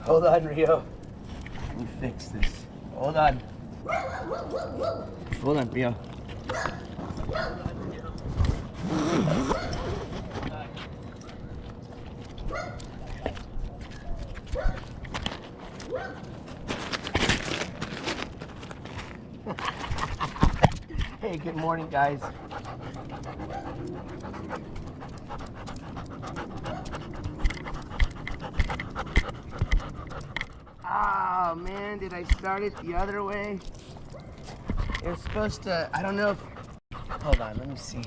Hold on, Rio. Let me fix this. Hold on. Hold on, Rio. Hey, good morning, guys. Oh man, did I start it the other way? It was supposed to, I don't know if, hold on, let me see.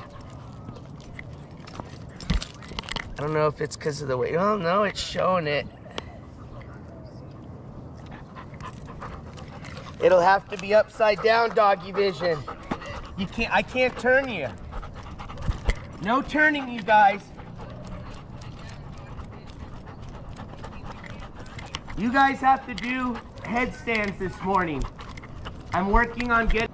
I don't know if it's because of the way, oh no, it's showing it. It'll have to be upside down, Doggy Vision. I can't turn you. No turning, you guys. You guys have to do headstands this morning. I'm working on getting...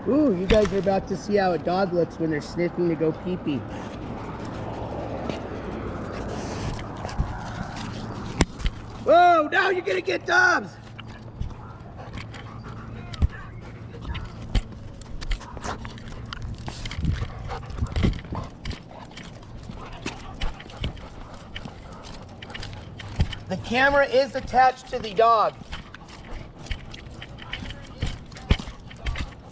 Ooh, you guys are about to see how a dog looks when they're sniffing to go pee-pee. Whoa, now you're gonna get Dobbs! The camera is attached to the dog.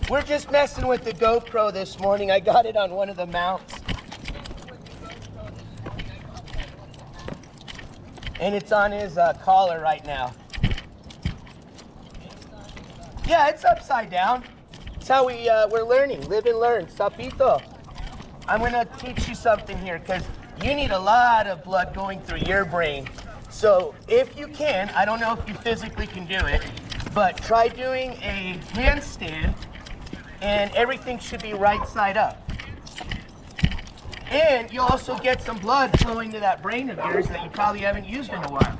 We're just messing with the GoPro this morning. I got it on one of the mounts. And it's on his collar right now. Yeah, it's upside down. It's how we're learning. Live and learn. Sapito. I'm gonna teach you something here because you need a lot of blood going through your brain. So if you can, I don't know if you physically can do it, but try doing a handstand and everything should be right side up. And you'll also get some blood flowing to that brain of yours that you probably haven't used in a while.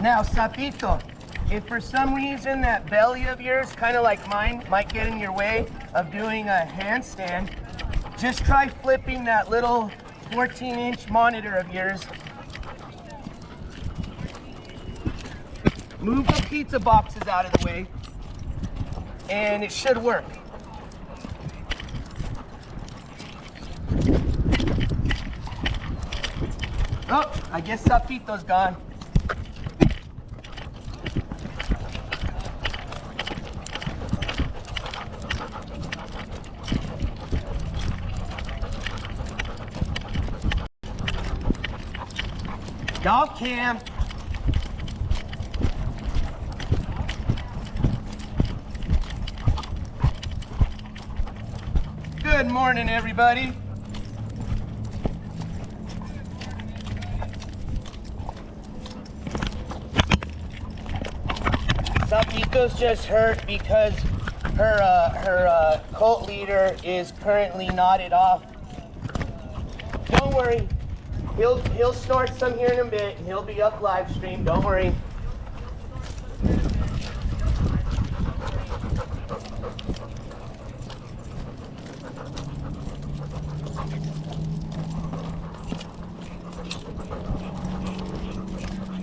Now, Sapito, if for some reason that belly of yours, kind of like mine, might get in your way of doing a handstand, just try flipping that little 14-inch monitor of yours. Move the pizza boxes out of the way, and it should work. Oh, I guess Sapito's gone. Y'all can. Good morning, everybody. Sapito's just hurt because her cult leader is currently knotted off. Don't worry. He'll snort some here in a bit, and he'll be up live stream. Don't worry.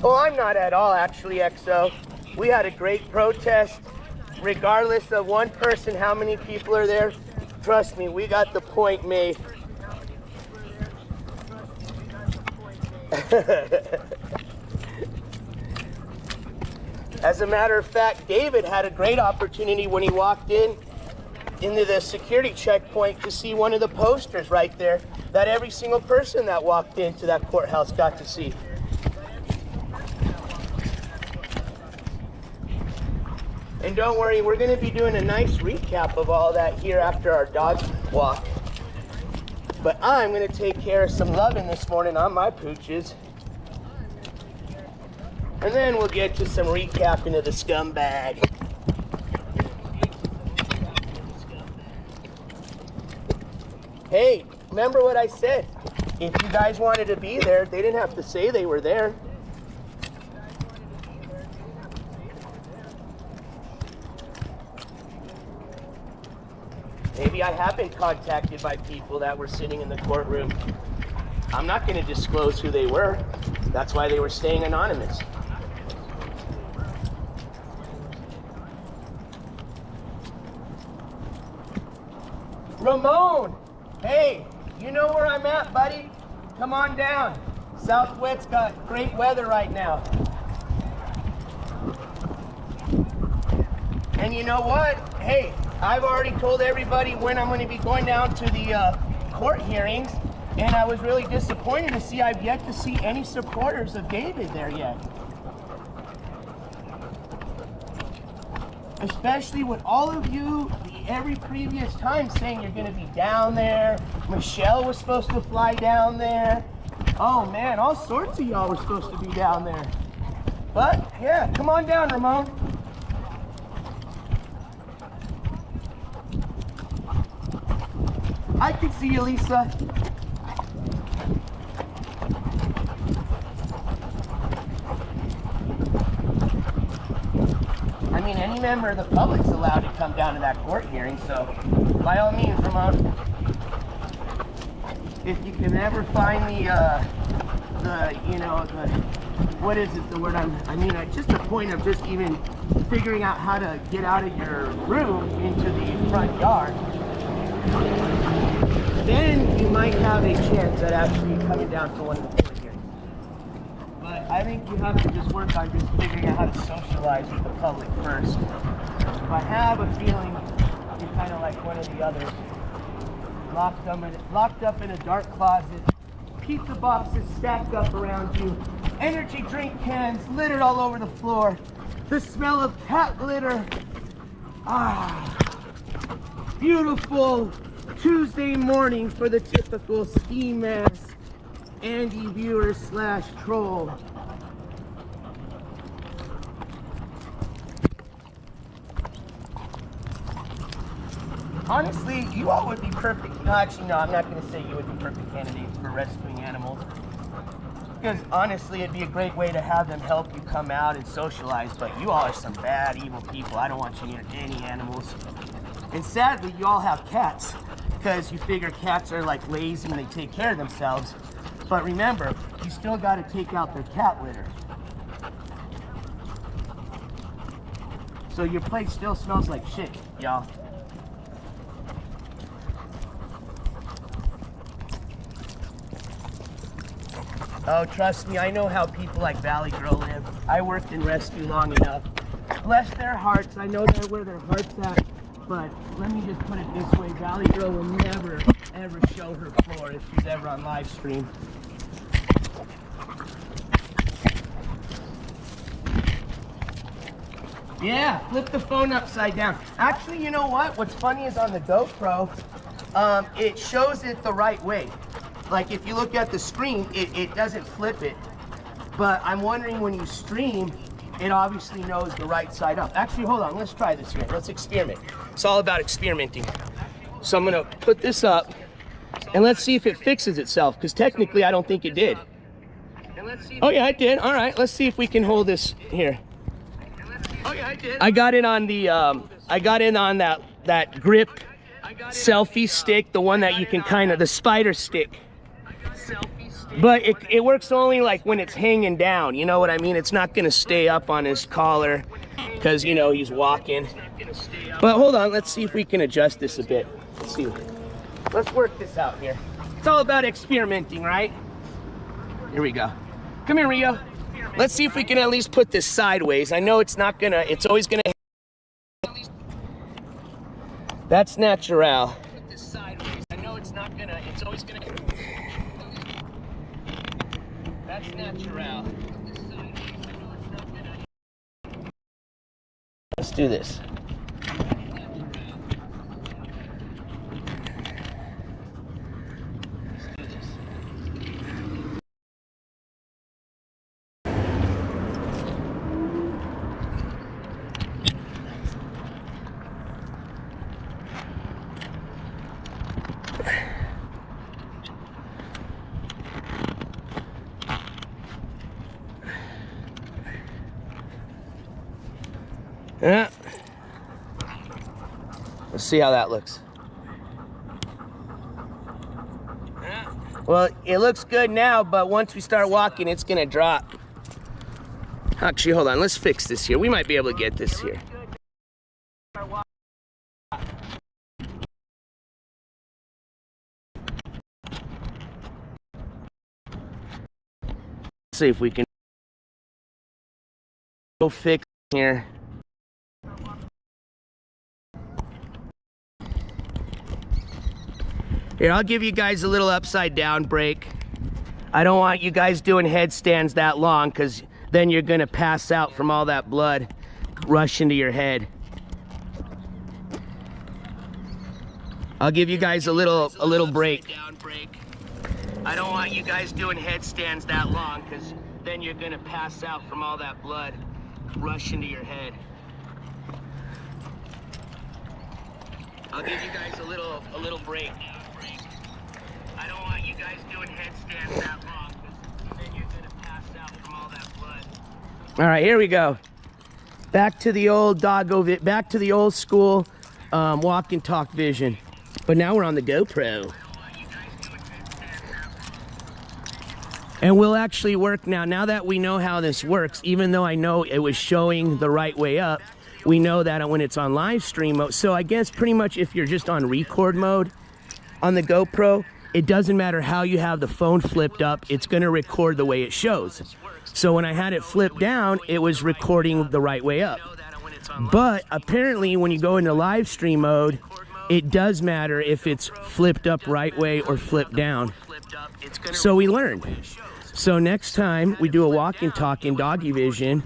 Oh, I'm not at all, actually, XO. We had a great protest. Regardless of one person, how many people are there, trust me, we got the point made. As a matter of fact, David had a great opportunity when he walked into the security checkpoint to see one of the posters right there that every single person that walked into that courthouse got to see. And don't worry, we're going to be doing a nice recap of all that here after our dog walk. But I'm going to take care of some loving this morning on my pooches. And then we'll get to some recapping of the scumbag. Hey, remember what I said? If you guys wanted to be there, they didn't have to say they were there. Maybe I have been contacted by people that were sitting in the courtroom. I'm not going to disclose who they were. That's why they were staying anonymous. Ramon! Hey, you know where I'm at, buddy? Come on down. Southwest's got great weather right now. And you know what? Hey, I've already told everybody when I'm going to be going down to the court hearings, and I was really disappointed to see I've yet to see any supporters of David there yet. Especially with all of you every previous time saying you're going to be down there. Michelle was supposed to fly down there. Oh man, all sorts of y'all were supposed to be down there. But yeah, come on down, Ramon. I can see you, Lisa. I mean, any member of the public's allowed to come down to that court hearing, so by all means, Ramon. If you can ever find what is it, the word just the point of just even figuring out how to get out of your room into the front yard, then you might have a chance at actually coming down to one of the court hearings. But I think you have to just work on just figuring out how to socialize with the public first. I have a feeling you're kind of like one of the others, locked up in a dark closet, pizza boxes stacked up around you, energy drink cans littered all over the floor, the smell of cat litter. Beautiful Tuesday morning for the typical ski mask Andy viewer / troll. Honestly, you all would be perfect. No, actually, no, I'm not going to say you would be perfect candidates for rescuing animals. Because honestly, it'd be a great way to have them help you come out and socialize. But you all are some bad, evil people. I don't want you near any animals. And sadly, you all have cats. Because you figure cats are like lazy and they take care of themselves. But remember, you still got to take out their cat litter. So your place still smells like shit, y'all. Oh, trust me, I know how people like Valley Girl live. I worked in rescue long enough. Bless their hearts, I know they're where their heart's at, but let me just put it this way, Valley Girl will never, ever show her floor if she's ever on live stream. Yeah, flip the phone upside down. Actually, you know what? What's funny is on the GoPro, it shows it the right way. Like if you look at the screen, it doesn't flip it. But I'm wondering when you stream, it obviously knows the right side up. Actually, hold on, let's try this here. Let's experiment. It's all about experimenting. So I'm gonna put this up and let's see if it fixes itself, because technically I don't think it did. Oh yeah, it did. All right, let's see if we can hold this here. Oh yeah, I did. I got it on the that grip selfie stick, the one that you can kind of, the spider stick. But it works only like when it's hanging down, you know what I mean? It's not gonna stay up on his collar because, you know, he's walking. But hold on, let's see if we can adjust this a bit. Let's see. Let's work this out here. It's all about experimenting, right? Here we go. Come here, Rio. Let's see if we can at least put this sideways. I know it's not gonna, it's always gonna. That's natural. Put this sideways. I know it's not gonna, it's always gonna. That's natural. Let's do this. Yeah. Let's see how that looks. Yeah. Well, it looks good now, but once we start walking, it's gonna drop. Actually, hold on, let's fix this here. We might be able to get this here. Let's see if we can go fix here. Here, I'll give you guys a little upside down break. I don't want you guys doing headstands that long, because then you're gonna pass out from all that blood rush into your head. I'll give you guys a little break. I don't want you guys doing headstands that long, because then you're gonna pass out from all that blood rush into your head. I'll give you guys a little break. I don't want you guys doing headstands that long, because then you're gonna pass out from all that blood. All right, here we go. Back to the old doggo, back to the old school walk and talk vision. But now we're on the GoPro. And we'll actually work now that we know how this works, even though I know it was showing the right way up, we know that when it's on live stream mode. So I guess pretty much if you're just on record mode on the GoPro, it doesn't matter how you have the phone flipped up, it's gonna record the way it shows. So when I had it flipped down, it was recording the right way up. But apparently when you go into live stream mode, it does matter if it's flipped up right way or flipped down. So we learned. So next time we do a walk and talk in doggy vision,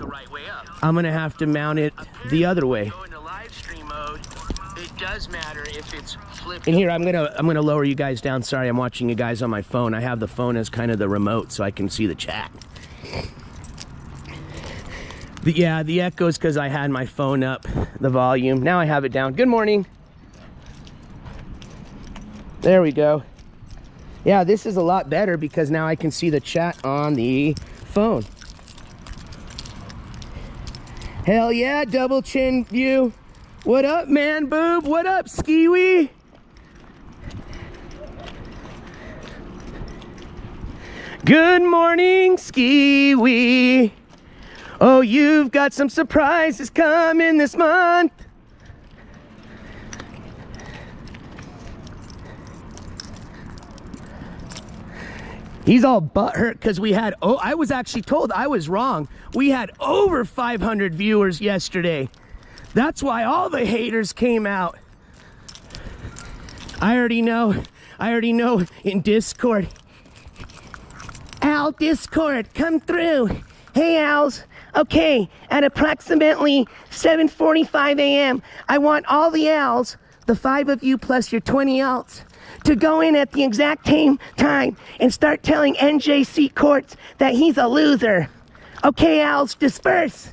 I'm gonna have to mount it the other way. It does matter if it's flipped. And here I'm gonna lower you guys down. Sorry, I'm watching you guys on my phone. I have the phone as kind of the remote so I can see the chat. Yeah, the echoes because I had my phone up, the volume. Now I have it down. Good morning. There we go. Yeah, this is a lot better because now I can see the chat on the phone. Hell yeah, double chin view. What up, man boob? What up, Skiwee? Good morning, Skiwee. Oh, you've got some surprises coming this month. He's all butthurt because we had, oh, I was actually told I was wrong. We had over 500 viewers yesterday. That's why all the haters came out. I already know in Discord. Al, Discord, come through. Hey, Als. Okay, at approximately 7:45 a.m., I want all the Als, the 5 of you plus your 20 alts, to go in at the exact same time and start telling NJCourts that he's a loser. Okay, Als, disperse.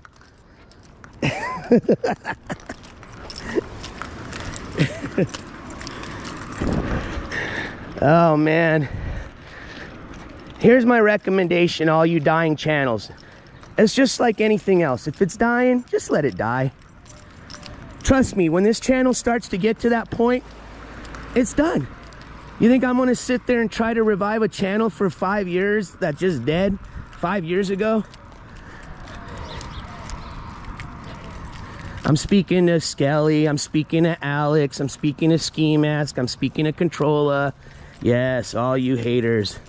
Oh, man. Here's my recommendation, all you dying channels. It's just like anything else. If it's dying, just let it die. Trust me, when this channel starts to get to that point, it's done. You think I'm gonna sit there and try to revive a channel for 5 years that just dead 5 years ago? I'm speaking to Skelly, I'm speaking to Alex, I'm speaking to Ski Mask, I'm speaking to Controlla. Yes, all you haters.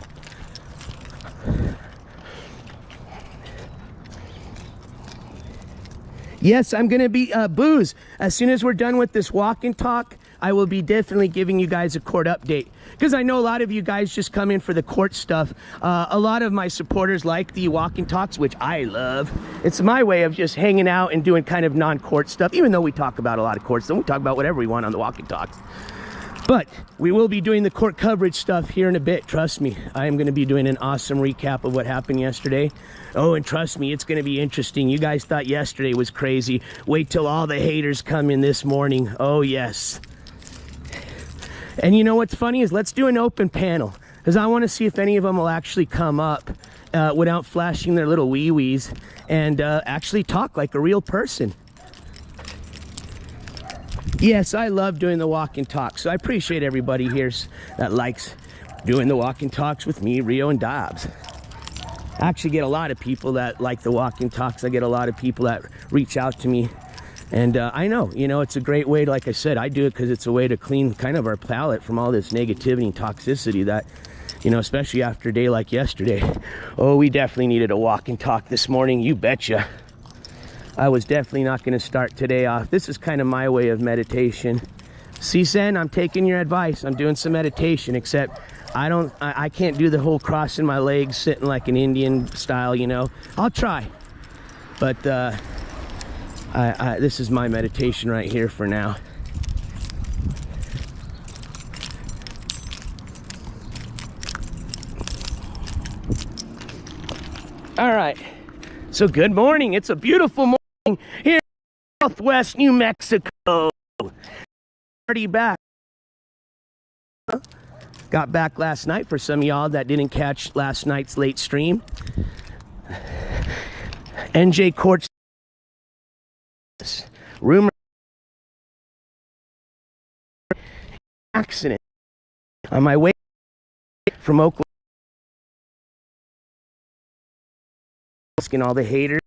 Yes, I'm gonna be Booze. As soon as we're done with this walk and talk, I will be definitely giving you guys a court update, because I know a lot of you guys just come in for the court stuff. A lot of my supporters like the walk and talks, which I love. It's my way of just hanging out and doing kind of non-court stuff, even though we talk about a lot of court stuff. We talk about whatever we want on the walk and talks. But we will be doing the court coverage stuff here in a bit, trust me. I am going to be doing an awesome recap of what happened yesterday. Oh, and trust me, it's going to be interesting. You guys thought yesterday was crazy. Wait till all the haters come in this morning. Oh, yes. And you know what's funny is let's do an open panel, because I want to see if any of them will actually come up without flashing their little wee-wees and actually talk like a real person. Yes, I love doing the walk and talk, so I appreciate everybody here that likes doing the walk and talks with me, Rio, and Dobbs. I actually get a lot of people that like the walk and talks. I get a lot of people that reach out to me, and I know, you know, it's a great way, like I said, I do it because it's a way to clean kind of our palate from all this negativity and toxicity that, you know, especially after a day like yesterday. Oh, we definitely needed a walk and talk this morning, you betcha. I was definitely not going to start today off. This is kind of my way of meditation. C-Sen, I'm taking your advice. I'm doing some meditation, except I can't do the whole crossing my legs, sitting like an Indian style, you know. I'll try. But this is my meditation right here for now. All right. So good morning. It's a beautiful morning here in Southwest New Mexico. Already back. Got back last night for some of y'all that didn't catch last night's late stream. NJCourts rumor accident on my way from Oklahoma. Asking all the haters.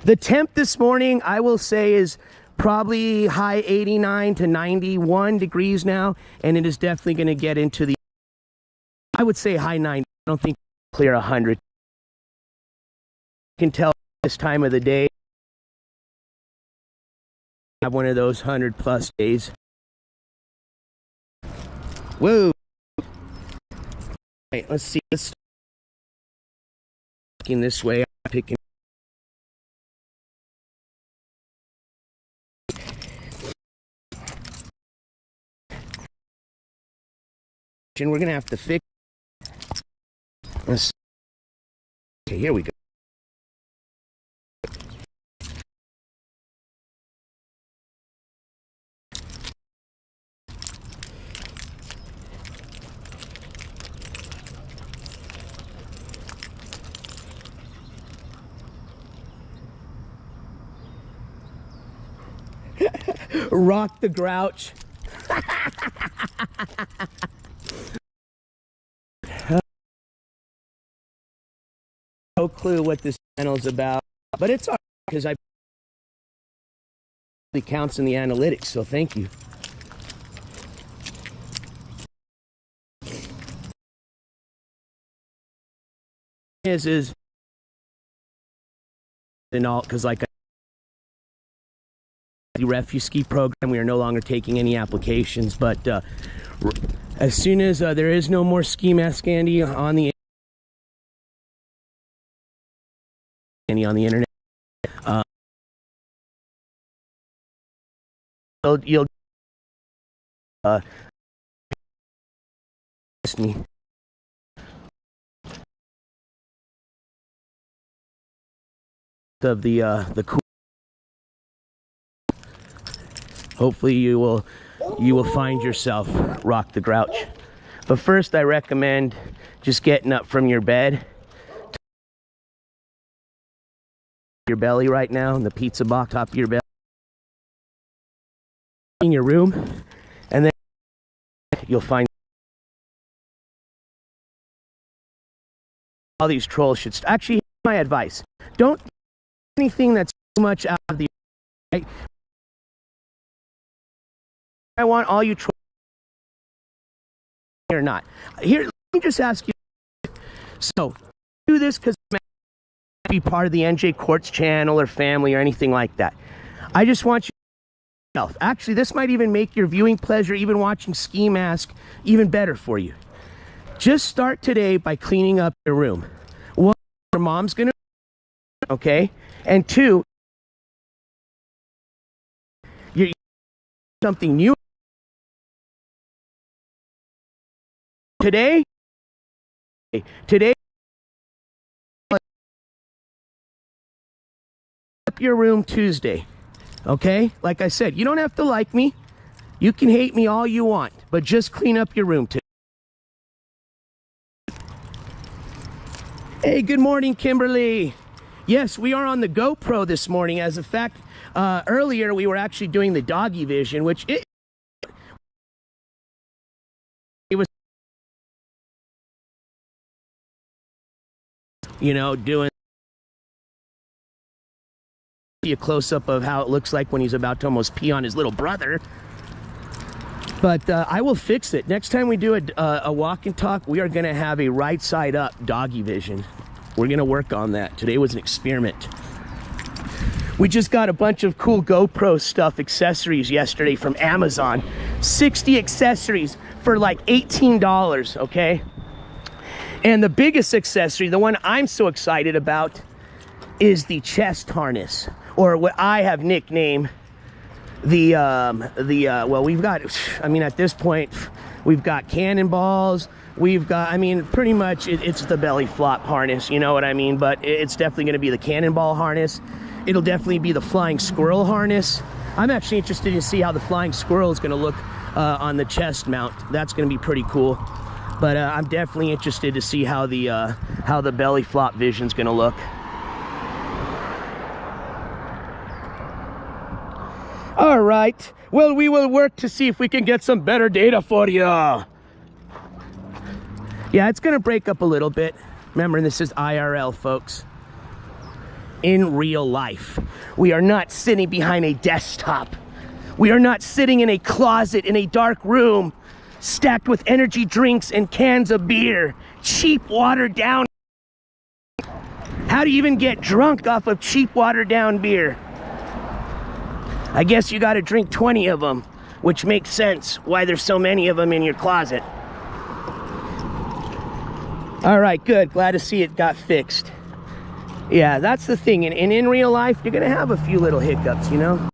The temp this morning, I will say, is probably high 89 to 91 degrees now, and it is definitely going to get into the, I would say, high 90. I don't think it'll clear 100. You can tell this time of the day. Have one of those 100+ days. Whoa. All right, let's see. Let's looking this way. I'm picking. And we're gonna have to fix. Let's. Okay, here we go. Rock the Grouch. No clue what this channel's about, but it's all right because it counts in the analytics, so thank you. Is and all, because like the refugee ski program, we are no longer taking any applications, but as soon as there is no more ski mask Andy on the internet, you'll me. Of the cool. Hopefully you will find yourself Rock the Grouch. But first I recommend just getting up from your bed, your belly right now, in the pizza box top of your belly, in your room, and then you'll find all these trolls should actually, here's my advice, don't do anything that's too much out of the right? I want all you trolls or not. Here, let me just ask you, so do this because be part of the NJCourts channel or family or anything like that. I just want you to actually, this might even make your viewing pleasure, even watching Ski Mask, even better for you. Just start today by cleaning up your room. One, your mom's gonna, okay? And two, you're something new. Today, up your room Tuesday, okay? Like I said, you don't have to like me. You can hate me all you want, but just clean up your room today. Hey, good morning, Kimberly. Yes, we are on the GoPro this morning. As a fact, earlier we were actually doing the Doggie vision, which it was, you know, doing a close-up of how it looks like when he's about to almost pee on his little brother. But I will fix it. Next time we do a walk and talk, we are going to have a right side up Doggie vision. We're going to work on that. Today was an experiment. We just got a bunch of cool GoPro stuff, accessories yesterday from Amazon. 60 accessories for like $18, okay? And the biggest accessory, the one I'm so excited about, is the chest harness, or what I have nicknamed well, we've got, I mean, at this point, we've got cannonballs, we've got, I mean, pretty much it's the belly flop harness, you know what I mean? But it's definitely going to be the cannonball harness. It'll definitely be the flying squirrel harness. I'm actually interested to see how the flying squirrel is going to look on the chest mount. That's going to be pretty cool. But I'm definitely interested to see how the belly flop vision's going to look. All right, well, we will work to see if we can get some better data for you. Yeah, it's gonna break up a little bit. Remember, this is IRL, folks. In real life. We are not sitting behind a desktop. We are not sitting in a closet in a dark room stacked with energy drinks and cans of beer. Cheap, watered down. How do you even get drunk off of cheap, watered down beer? I guess you got to drink 20 of them, which makes sense why there's so many of them in your closet. All right, good. Glad to see it got fixed. Yeah, that's the thing. And in real life, you're going to have a few little hiccups, you know?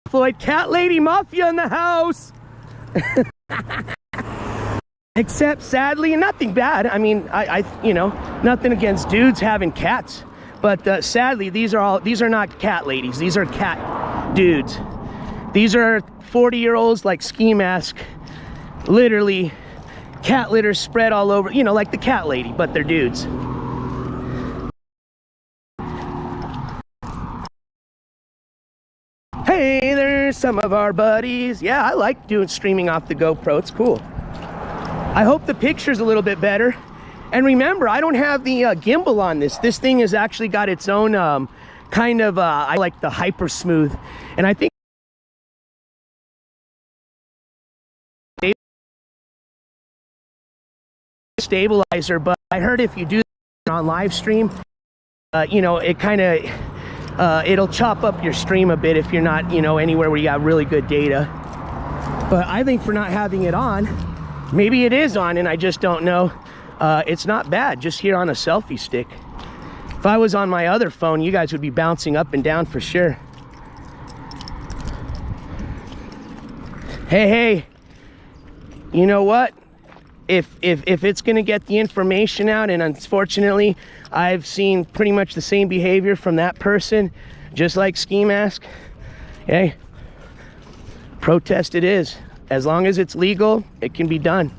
Floyd, Cat Lady Mafia in the house. Except, sadly, nothing bad. I mean, you know, nothing against dudes having cats, but sadly, these are not cat ladies. These are cat dudes. These are 40-year-olds like Ski Mask, literally cat litter spread all over. You know, like the cat lady, but they're dudes. some of our buddies. Yeah, I like doing streaming off the GoPro. It's cool. I hope the picture's a little bit better. And remember, I don't have the gimbal on this. This thing has actually got its own kind of, I like the hyper smooth. And I think stabilizer, but I heard if you do that on live stream, you know, it kind of, it'll chop up your stream a bit if you're not, you know, anywhere where you got really good data. But I think for not having it on, maybe it is on and I just don't know. It's not bad, just here on a selfie stick. If I was on my other phone, you guys would be bouncing up and down for sure. Hey, you know what? If it's gonna get the information out, and unfortunately, I've seen pretty much the same behavior from that person, just like Ski Mask, hey, protest it is. As long as it's legal, it can be done.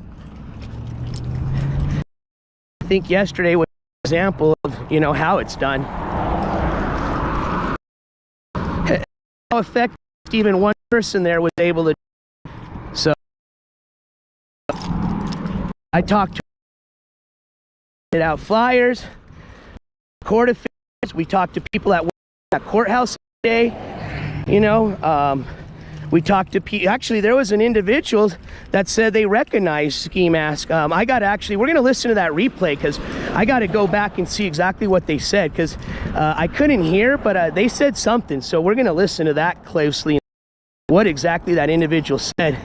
I think yesterday was an example of, you know, how it's done. How effective even one person there was able to do. So I talked to out flyers, court officials. We talked to people at that courthouse today. You know, we talked to people. Actually, there was an individual that said they recognized Ski Mask. I got to actually, we're going to listen to that replay because I got to go back and see exactly what they said because I couldn't hear, but they said something. So we're going to listen to that closely. What exactly that individual said.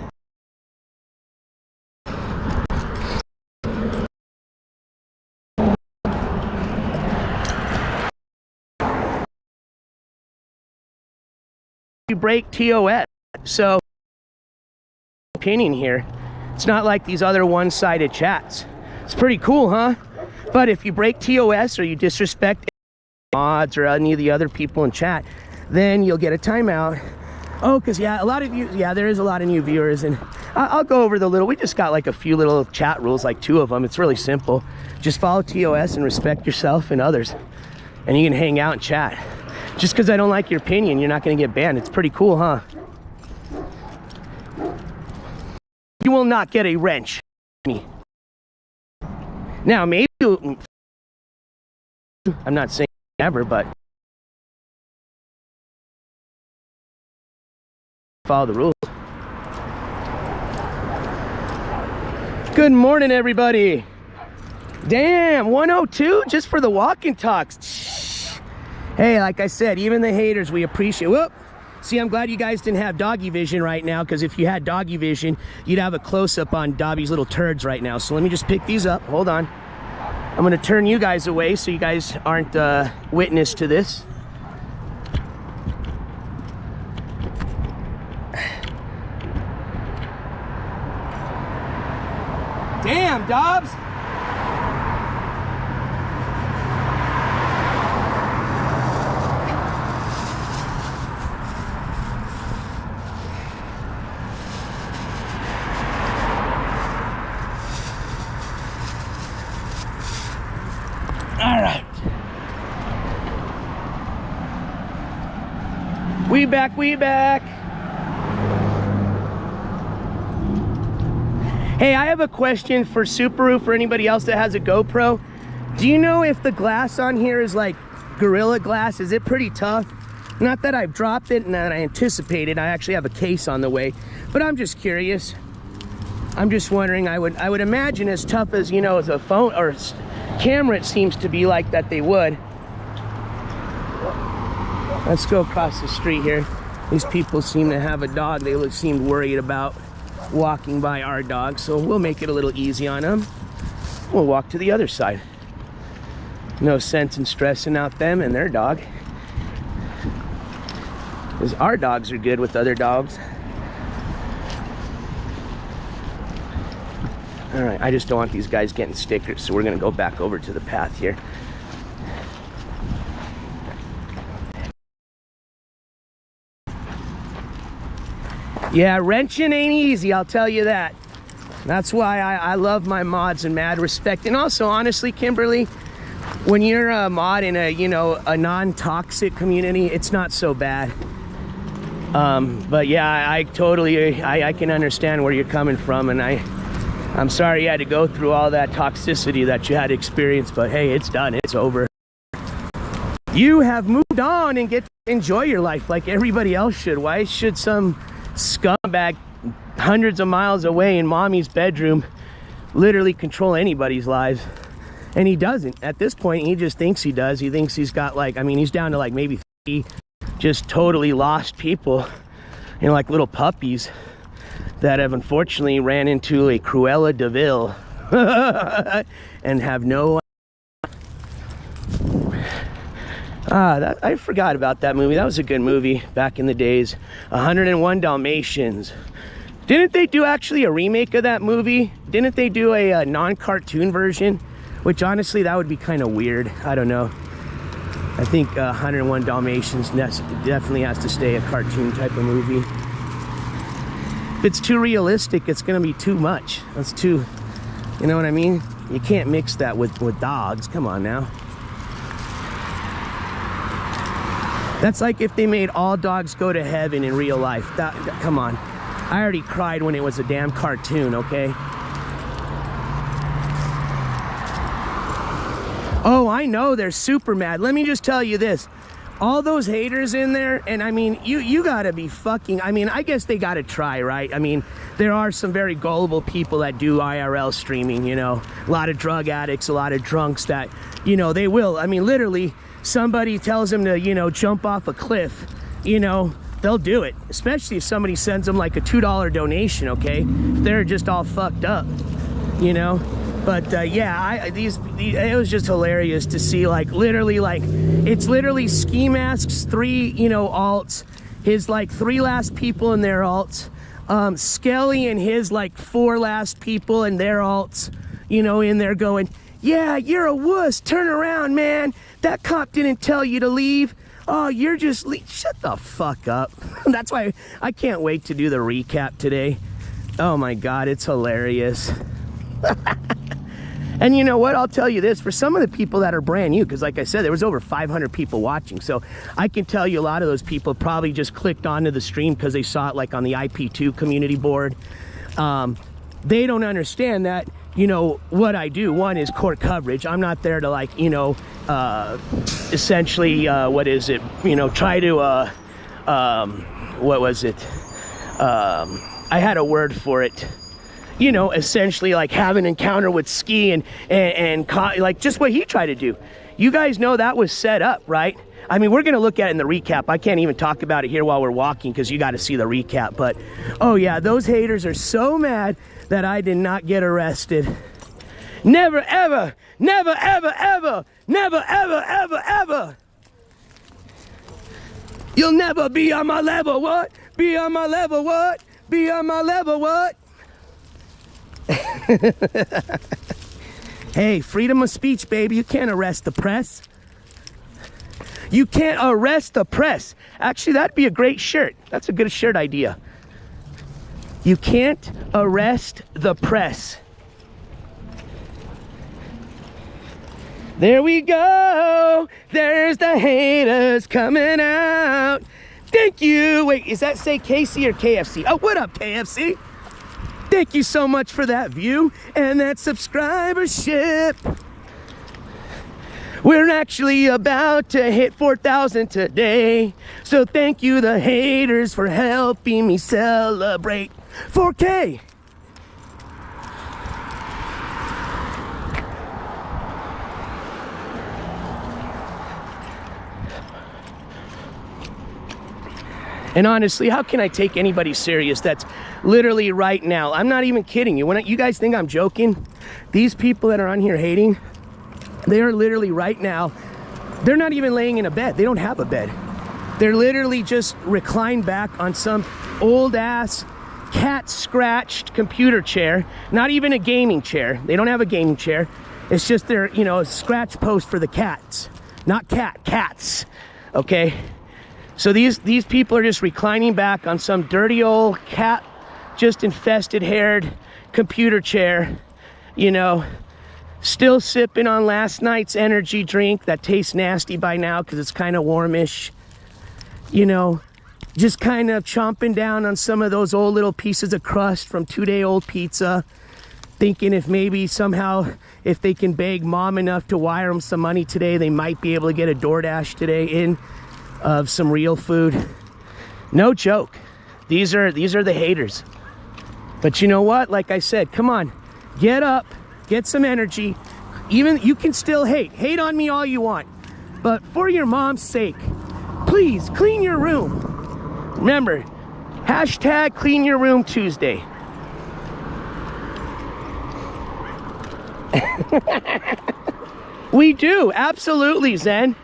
You break TOS. So, opinion here. It's not like these other one-sided chats. It's pretty cool, huh? But if you break TOS or you disrespect mods or any of the other people in chat, then you'll get a timeout. Oh, because yeah, a lot of you, yeah, there is a lot of new viewers, and I'll go over the little, we just got like a few little chat rules, like 2 of them. It's really simple. Just follow TOS and respect yourself and others, and you can hang out and chat. Just because I don't like your opinion, you're not going to get banned. It's pretty cool, huh? You will not get a wrench. Now, maybe I'm not saying never, but follow the rules. Good morning, everybody. Damn, 102 just for the walk and talks. Hey, like I said, even the haters, we appreciate. Whoop. See, I'm glad you guys didn't have doggy vision right now, because if you had doggy vision, you'd have a close-up on Dobby's little turds right now. So let me just pick these up. Hold on. I'm going to turn you guys away so you guys aren't witness to this. Damn, Dobbs! All right. We back. Hey, I have a question for Subaru, for anybody else that has a GoPro. Do you know if the glass on here is like Gorilla Glass? Is it pretty tough? Not that I've dropped it and that I anticipated. I actually have a case on the way, but I'm just curious. I'm just wondering, I would imagine as tough as, you know, as a phone or camera, it seems to be like that they would. Let's go across the street here. These people seem to have a dog they seem worried about walking by our dog, so we'll make it a little easy on them. We'll walk to the other side. No sense in stressing out them and their dog, because our dogs are good with other dogs. All right, I just don't want these guys getting stickers, so we're gonna go back over to the path here. Yeah, wrenching ain't easy, I'll tell you that. That's why I love my mods and mad respect. And also, honestly, Kimberly, when you're a mod in a, you know, a non-toxic community, it's not so bad. But yeah, I totally, I can understand where you're coming from, and I'm sorry you had to go through all that toxicity that you had to experience, but hey, it's done, it's over. You have moved on and get to enjoy your life like everybody else should. Why should some scumbag hundreds of miles away in mommy's bedroom literally control anybody's lives? And he doesn't. At this point, he just thinks he does. He thinks he's got like, I mean, he's down to like maybe 3 just totally lost people, you know, like little puppies that have unfortunately ran into a Cruella de Vil and have no I forgot about that movie. That was a good movie back in the days. 101 Dalmatians. Didn't they do actually a remake of that movie? Didn't they do a non-cartoon version? Which honestly, that would be kind of weird. I don't know. I think 101 Dalmatians definitely has to stay a cartoon type of movie. If it's too realistic, it's gonna be too much. That's too, you know what I mean? You can't mix that with dogs. Come on now. That's like if they made all dogs go to heaven in real life. Come on. I already cried when it was a damn cartoon, okay? Oh, I know they're super mad. Let me just tell you this. All those haters in there, and I mean, you gotta be fucking, I mean, I guess they gotta try, right? I mean, there are some very gullible people that do IRL streaming, you know, a lot of drug addicts, a lot of drunks that, you know, they will, I mean, literally, somebody tells them to, you know, jump off a cliff, you know, they'll do it, especially if somebody sends them like a $2 donation, okay? If they're just all fucked up, you know? But yeah, it was just hilarious to see, like, literally, like, it's literally Ski Mask's 3, you know, alts, his, like, 3 last people in their alts, Skelly and his, like, 4 last people in their alts, you know, in there going, yeah, you're a wuss, turn around, man, that cop didn't tell you to leave, oh, you're just, shut the fuck up. That's why I can't wait to do the recap today. Oh my God, it's hilarious. And you know what, I'll tell you this, for some of the people that are brand new, because like I said, there was over 500 people watching, so I can tell you a lot of those people probably just clicked onto the stream because they saw it like on the IP2 community board. They don't understand that, you know, what I do, one is court coverage. I'm not there to, like, you know, essentially, what is it, you know, try to, what was it, I had a word for it. You know, essentially like have an encounter with Ski and like just what he tried to do. You guys know that was set up, right? I mean, we're gonna look at it in the recap. I can't even talk about it here while we're walking because you got to see the recap. But oh yeah, those haters are so mad that I did not get arrested. Never ever, never ever ever, never ever ever ever. You'll never be on my level, what? Be on my level, what? Be on my level, what? Hey, freedom of speech, baby. You can't arrest the press. You can't arrest the press. Actually, that'd be a great shirt. That's a good shirt idea. You can't arrest the press. There we go. There's the haters coming out. Thank you. Wait, is that say KC or KFC? Oh, what up, KFC? Thank you so much for that view and that subscribership. We're actually about to hit 4,000 today. So thank you, the haters, for helping me celebrate 4K. And honestly, how can I take anybody serious that's literally right now? I'm not even kidding you. When you guys think I'm joking, these people that are on here hating, they are literally right now, they're not even laying in a bed. They don't have a bed. They're literally just reclined back on some old ass cat scratched computer chair, not even a gaming chair. They don't have a gaming chair. It's just their, you know, scratch post for the cats, not cats, okay? So these people are just reclining back on some dirty old cat, just infested haired computer chair, you know, still sipping on last night's energy drink that tastes nasty by now because it's kind of warmish, you know, just kind of chomping down on some of those old little pieces of crust from 2-day-old pizza, thinking if maybe somehow if they can beg mom enough to wire them some money today, they might be able to get a DoorDash today in of some real food. No joke. These are the haters. But you know what? Like I said, come on, get up, get some energy. Even you can still hate on me all you want, but for your mom's sake, please clean your room. Remember, hashtag clean your room Tuesday. We do, absolutely, Zen.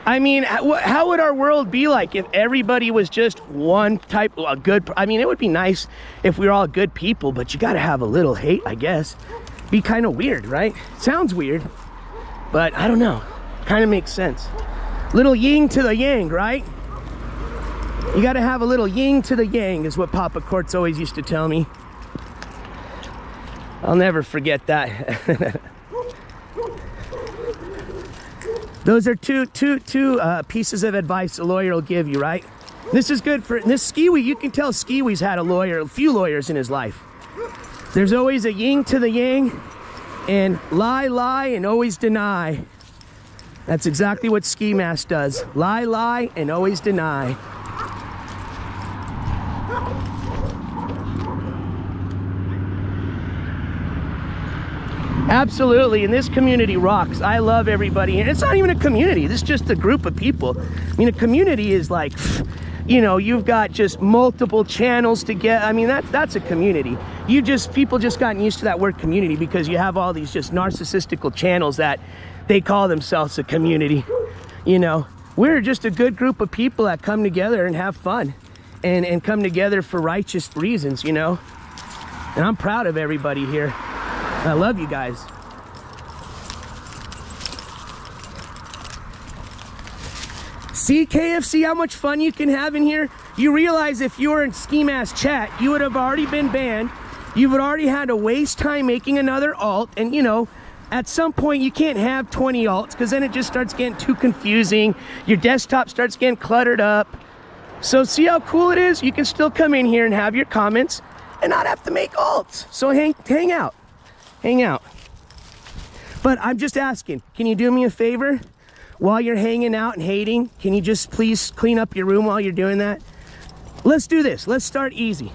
I mean, how would our world be like if everybody was just one type, a good, I mean, it would be nice if we were all good people, but you gotta have a little hate, I guess. Be kind of weird, right? Sounds weird, but I don't know. Kind of makes sense. Little yin to the yang, right? You gotta have a little yin to the yang is what Papa Courts always used to tell me. I'll never forget that. Those are two pieces of advice a lawyer will give you, right? This is good for this Skiwi. You can tell Skiwi's had a few lawyers in his life. There's always a yin to the yang, and lie, and always deny. That's exactly what Ski Mask does. Lie, and always deny. Absolutely, and this community rocks. I love everybody, and it's not even a community. This is just a group of people. I mean, a community is like, you know, you've got just multiple channels to get. I mean, that's a community. People just gotten used to that word community because you have all these just narcissistical channels that they call themselves a community. You know, we're just a good group of people that come together and have fun and come together for righteous reasons, you know. And I'm proud of everybody here. I love you guys. See, KFC, how much fun you can have in here? You realize if you were in Ski Mask chat, you would have already been banned. You would already had to waste time making another alt. And you know, at some point you can't have 20 alts because then it just starts getting too confusing. Your desktop starts getting cluttered up. So see how cool it is? You can still come in here and have your comments and not have to make alts. So hang out. Hang out. But I'm just asking, can you do me a favor? While you're hanging out and hating, can you just please clean up your room while you're doing that? Let's do this. Let's start easy.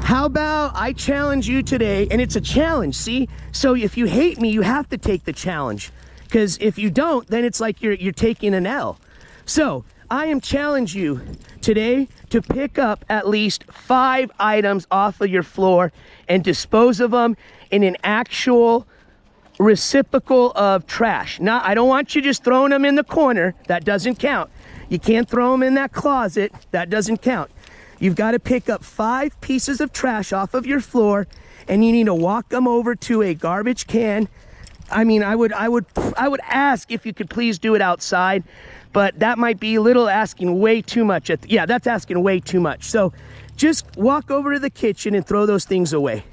How about I challenge you today? And it's a challenge, see? So if you hate me, you have to take the challenge. Because if you don't, then it's like you're taking an L. So I am challenging you today to pick up at least 5 items off of your floor and dispose of them in an actual reciprocal of trash. Now, I don't want you just throwing them in the corner. That doesn't count. You can't throw them in that closet. That doesn't count. You've got to pick up 5 pieces of trash off of your floor, and you need to walk them over to a garbage can. I mean, I would ask if you could please do it outside, but that might be a little asking way too much. Yeah, that's asking way too much. So just walk over to the kitchen and throw those things away.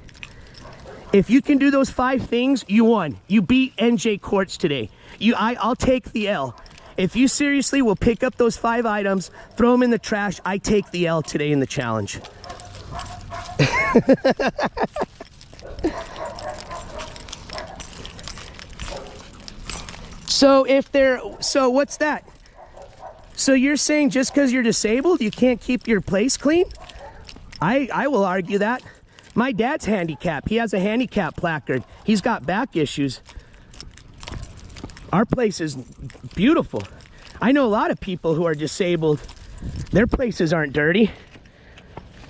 If you can do those 5 things, you won. You beat NJCourts today. I'll take the L. If you seriously will pick up those 5 items, throw them in the trash, I take the L today in the challenge. So what's that? So you're saying just because you're disabled, you can't keep your place clean? I will argue that. My dad's handicapped. He has a handicap placard. He's got back issues. Our place is beautiful. I know a lot of people who are disabled. Their places aren't dirty.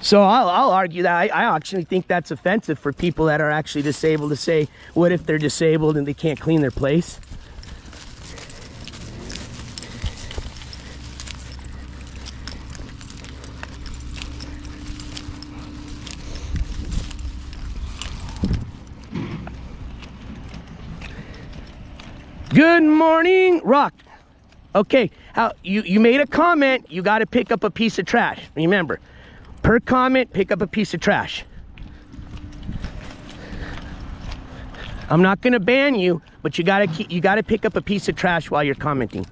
So I'll argue that. I actually think that's offensive for people that are actually disabled to say, what if they're disabled and they can't clean their place? Good morning, Rock. Okay, you made a comment, you got to pick up a piece of trash. Remember, per comment, pick up a piece of trash. I'm not going to ban you, but you got to pick up a piece of trash while you're commenting.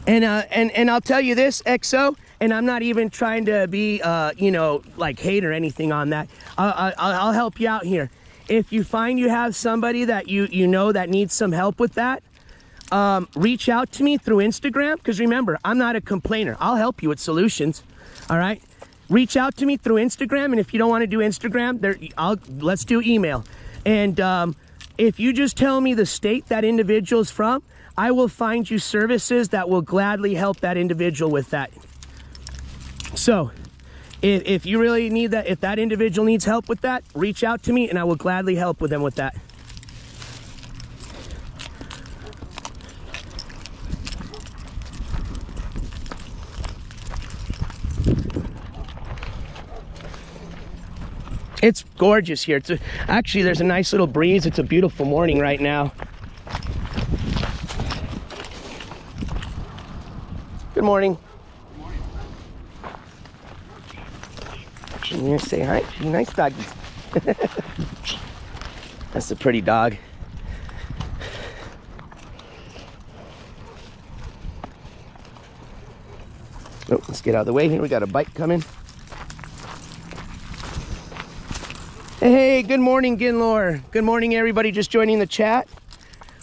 And I'll tell you this, XO, and I'm not even trying to be, you know, like hate or anything on that. I'll help you out here. If you find you have somebody that you know that needs some help with that, reach out to me through Instagram, because remember, I'm not a complainer. I'll help you with solutions. All right, reach out to me through Instagram, and if you don't want to do Instagram, let's do email. And if you just tell me the state that individual's from, I will find you services that will gladly help that individual with that. So if you really need that, if that individual needs help with that, reach out to me and I will gladly help with them with that. It's gorgeous here. Actually, there's a nice little breeze. It's a beautiful morning right now. Good morning. Good morning. You gonna say hi? She's a nice doggy. That's a pretty dog. Oh, let's get out of the way here. We got a bike coming. Hey, good morning, Ginlor. Good morning, everybody just joining the chat.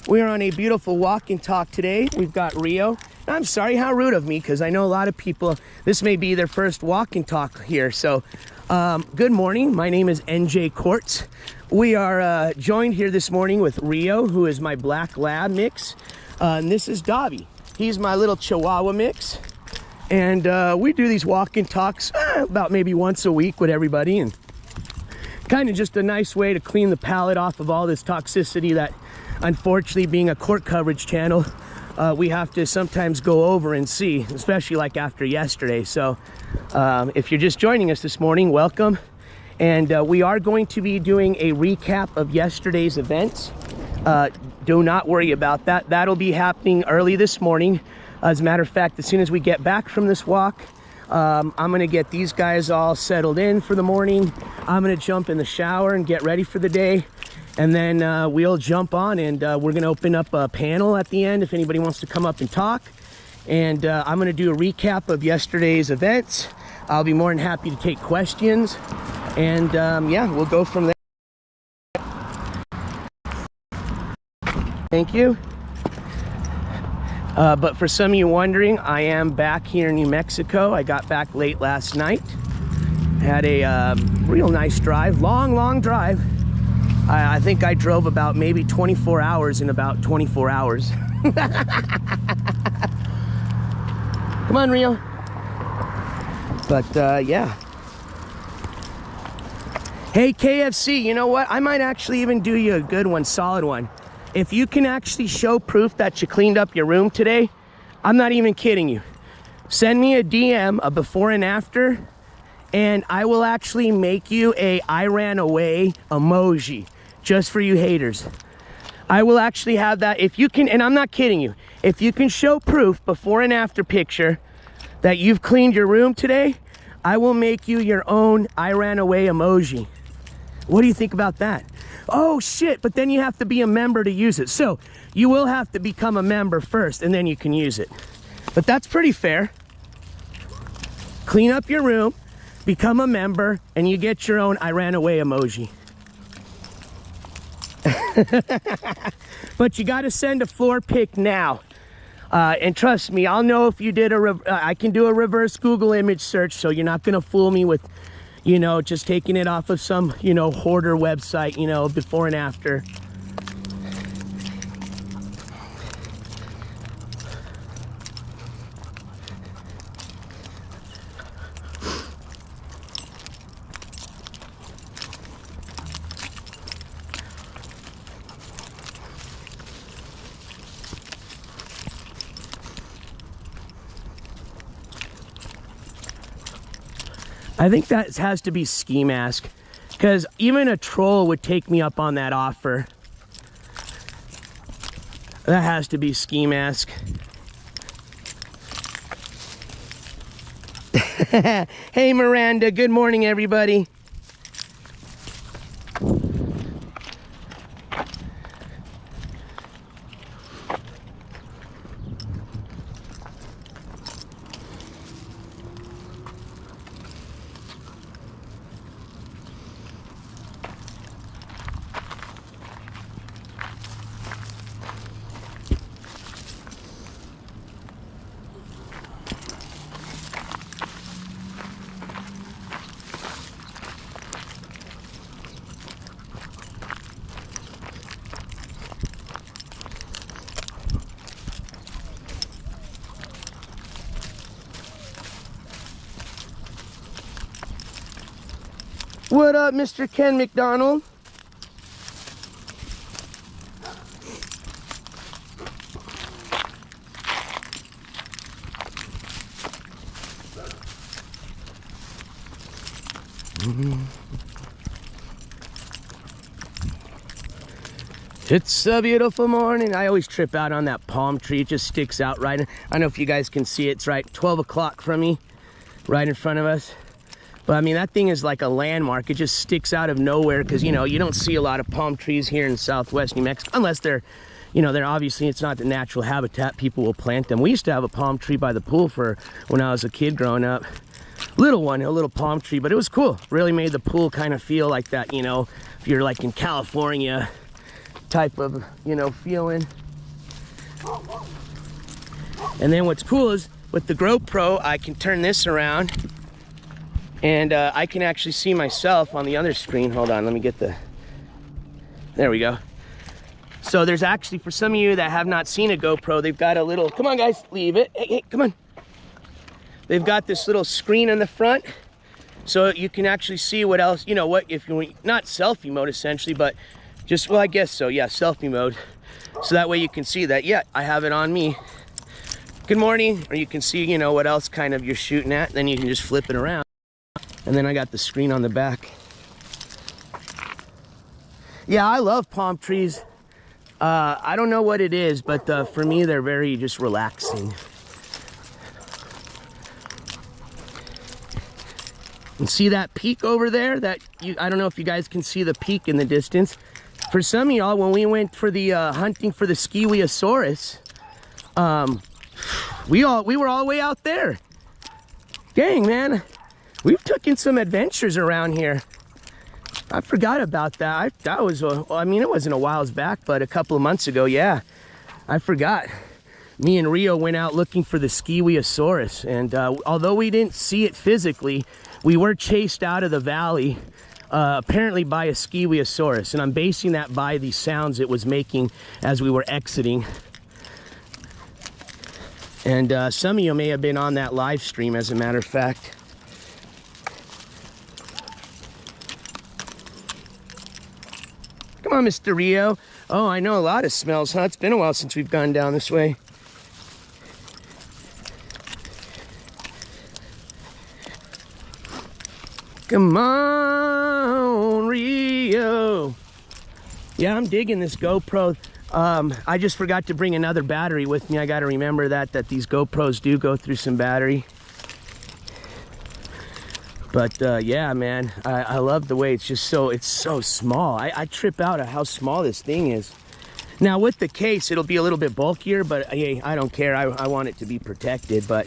We're on a beautiful walk and talk today. We've got Rio. I'm sorry, how rude of me, because I know a lot of people, this may be their first walk and talk here. So, good morning. My name is NJCourts. We are joined here this morning with Rio, who is my black lab mix. And this is Doggie. He's my little Chihuahua mix. And we do these walk and talks about maybe once a week with everybody. And kind of just a nice way to clean the palate off of all this toxicity that, unfortunately, being a court coverage channel, we have to sometimes go over and see, especially like after yesterday. So if you're just joining us this morning, welcome. And we are going to be doing a recap of yesterday's events. Do not worry about that. That'll be happening early this morning. As a matter of fact, as soon as we get back from this walk, I'm gonna get these guys all settled in for the morning. I'm gonna jump in the shower and get ready for the day. And then we'll jump on and we're gonna open up a panel at the end if anybody wants to come up and talk. And I'm gonna do a recap of yesterday's events. I'll be more than happy to take questions. And yeah, we'll go from there. Thank you. But for some of you wondering, I am back here in New Mexico. I got back late last night. Had a real nice drive, long drive. I think I drove about maybe 24 hours in about 24 hours. Come on, Rio. But yeah. Hey, KFC, you know what? I might actually even do you a good one, solid one. If you can actually show proof that you cleaned up your room today, I'm not even kidding you. Send me a DM, a before and after, and I will actually make you a I ran away emoji just for you haters. I will actually have that. If you can, and I'm not kidding you, if you can show proof before and after picture that you've cleaned your room today, I will make you your own I ran away emoji. What do you think about that? Oh shit, but then you have to be a member to use it. So you will have to become a member first and then you can use it. But that's pretty fair. Clean up your room, become a member, and you get your own I ran away emoji. But you got to send a floor pic now. And trust me, I'll know if you did I can do a reverse Google image search, so you're not going to fool me with, you know, just taking it off of some, you know, hoarder website, you know, before and after. I think that has to be ski mask, because even a troll would take me up on that offer. That has to be ski mask. Hey Miranda, good morning everybody. What up, Mr. Ken McDonald? It's a beautiful morning. I always trip out on that palm tree. It just sticks out right. I don't know if you guys can see it. It's right 12 o'clock from me, right in front of us. But I mean, that thing is like a landmark. It just sticks out of nowhere because, you know, you don't see a lot of palm trees here in southwest New Mexico unless they're, you know, they're obviously, it's not the natural habitat. People will plant them. We used to have a palm tree by the pool for when I was a kid growing up. Little one, a little palm tree, but it was cool. Really made the pool kind of feel like that, you know, if you're like in California type of, you know, feeling. And then what's cool is with the GoPro, I can turn this around and I can actually see myself on the other screen. Hold on, let me get the, there we go. So there's actually, for some of you that have not seen a GoPro, they've got a little, come on guys, leave it. Hey, hey, come on. They've got this little screen in the front, so you can actually see what else, you know, what, if you're not selfie mode essentially, but just, well, I guess so, yeah, selfie mode. So that way you can see that, yeah, I have it on me. Good morning. Or you can see, you know, what else kind of you're shooting at. Then you can just flip it around. And then I got the screen on the back. Yeah, I love palm trees. I don't know what it is, but for me, they're very just relaxing. And see that peak over there? That I don't know if you guys can see the peak in the distance. For some of y'all, when we went for the hunting for the Skiwiosaurus, we were all the way out there. Dang, man, we've taken some adventures around here. I forgot about that. That was, I mean, it wasn't a while back, but a couple of months ago, yeah, I forgot. Me and Rio went out looking for the Skiwiosaurus, and although we didn't see it physically, we were chased out of the valley, apparently by a Skiwiosaurus, and I'm basing that by the sounds it was making as we were exiting. And some of you may have been on that live stream, as a matter of fact. Come on, Mr. Rio. Oh, I know a lot of smells, huh? It's been a while since we've gone down this way. Come on, Rio. Yeah, I'm digging this GoPro. I just forgot to bring another battery with me. I got to remember that these GoPros do go through some battery. But yeah, man, I love the way it's just so small. I trip out at how small this thing is. Now with the case, it'll be a little bit bulkier, but hey, I don't care. I want it to be protected. But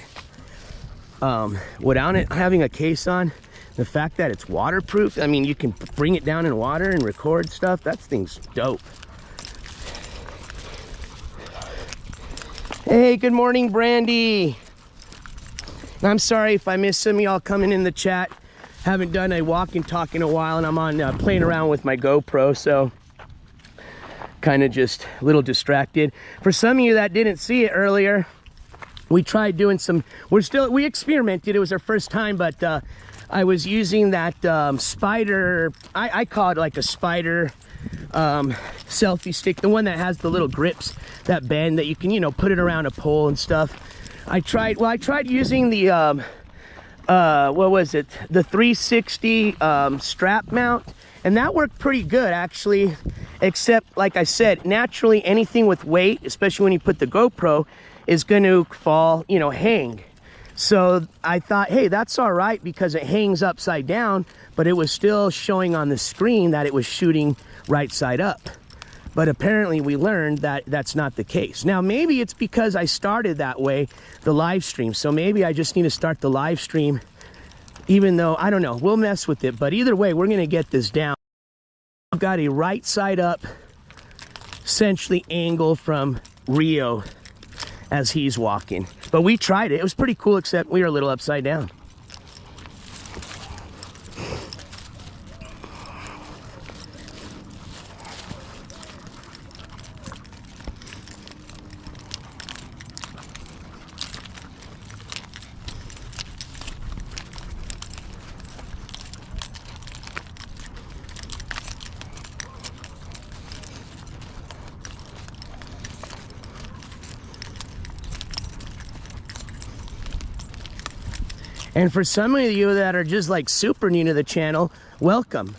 without it having a case on, the fact that it's waterproof, I mean, you can bring it down in water and record stuff. That thing's dope. Hey, good morning, Brandy. I'm sorry if I missed some of y'all coming in the chat. Haven't done a walk and talk in a while, and I'm on playing around with my GoPro, so kind of just a little distracted. For some of you that didn't see it earlier, we tried doing some, we experimented. It was our first time, but I was using that spider, I call it like a spider selfie stick, the one that has the little grips that bend that you can, you know, put it around a pole and stuff. I tried using the what was it, the 360 strap mount, and that worked pretty good actually, except like I said, naturally anything with weight, especially when you put the GoPro, is going to fall, you know, hang. So I thought, hey, that's all right because it hangs upside down, but it was still showing on the screen that it was shooting right side up. But apparently we learned that that's not the case. Now, maybe it's because I started that way, the live stream. So maybe I just need to start the live stream, even though, I don't know, we'll mess with it. But either way, we're gonna get this down. I've got a right side up, essentially angle from Rio as he's walking. But we tried it. It was pretty cool, except we were a little upside down. And for some of you that are just like super new to the channel, welcome.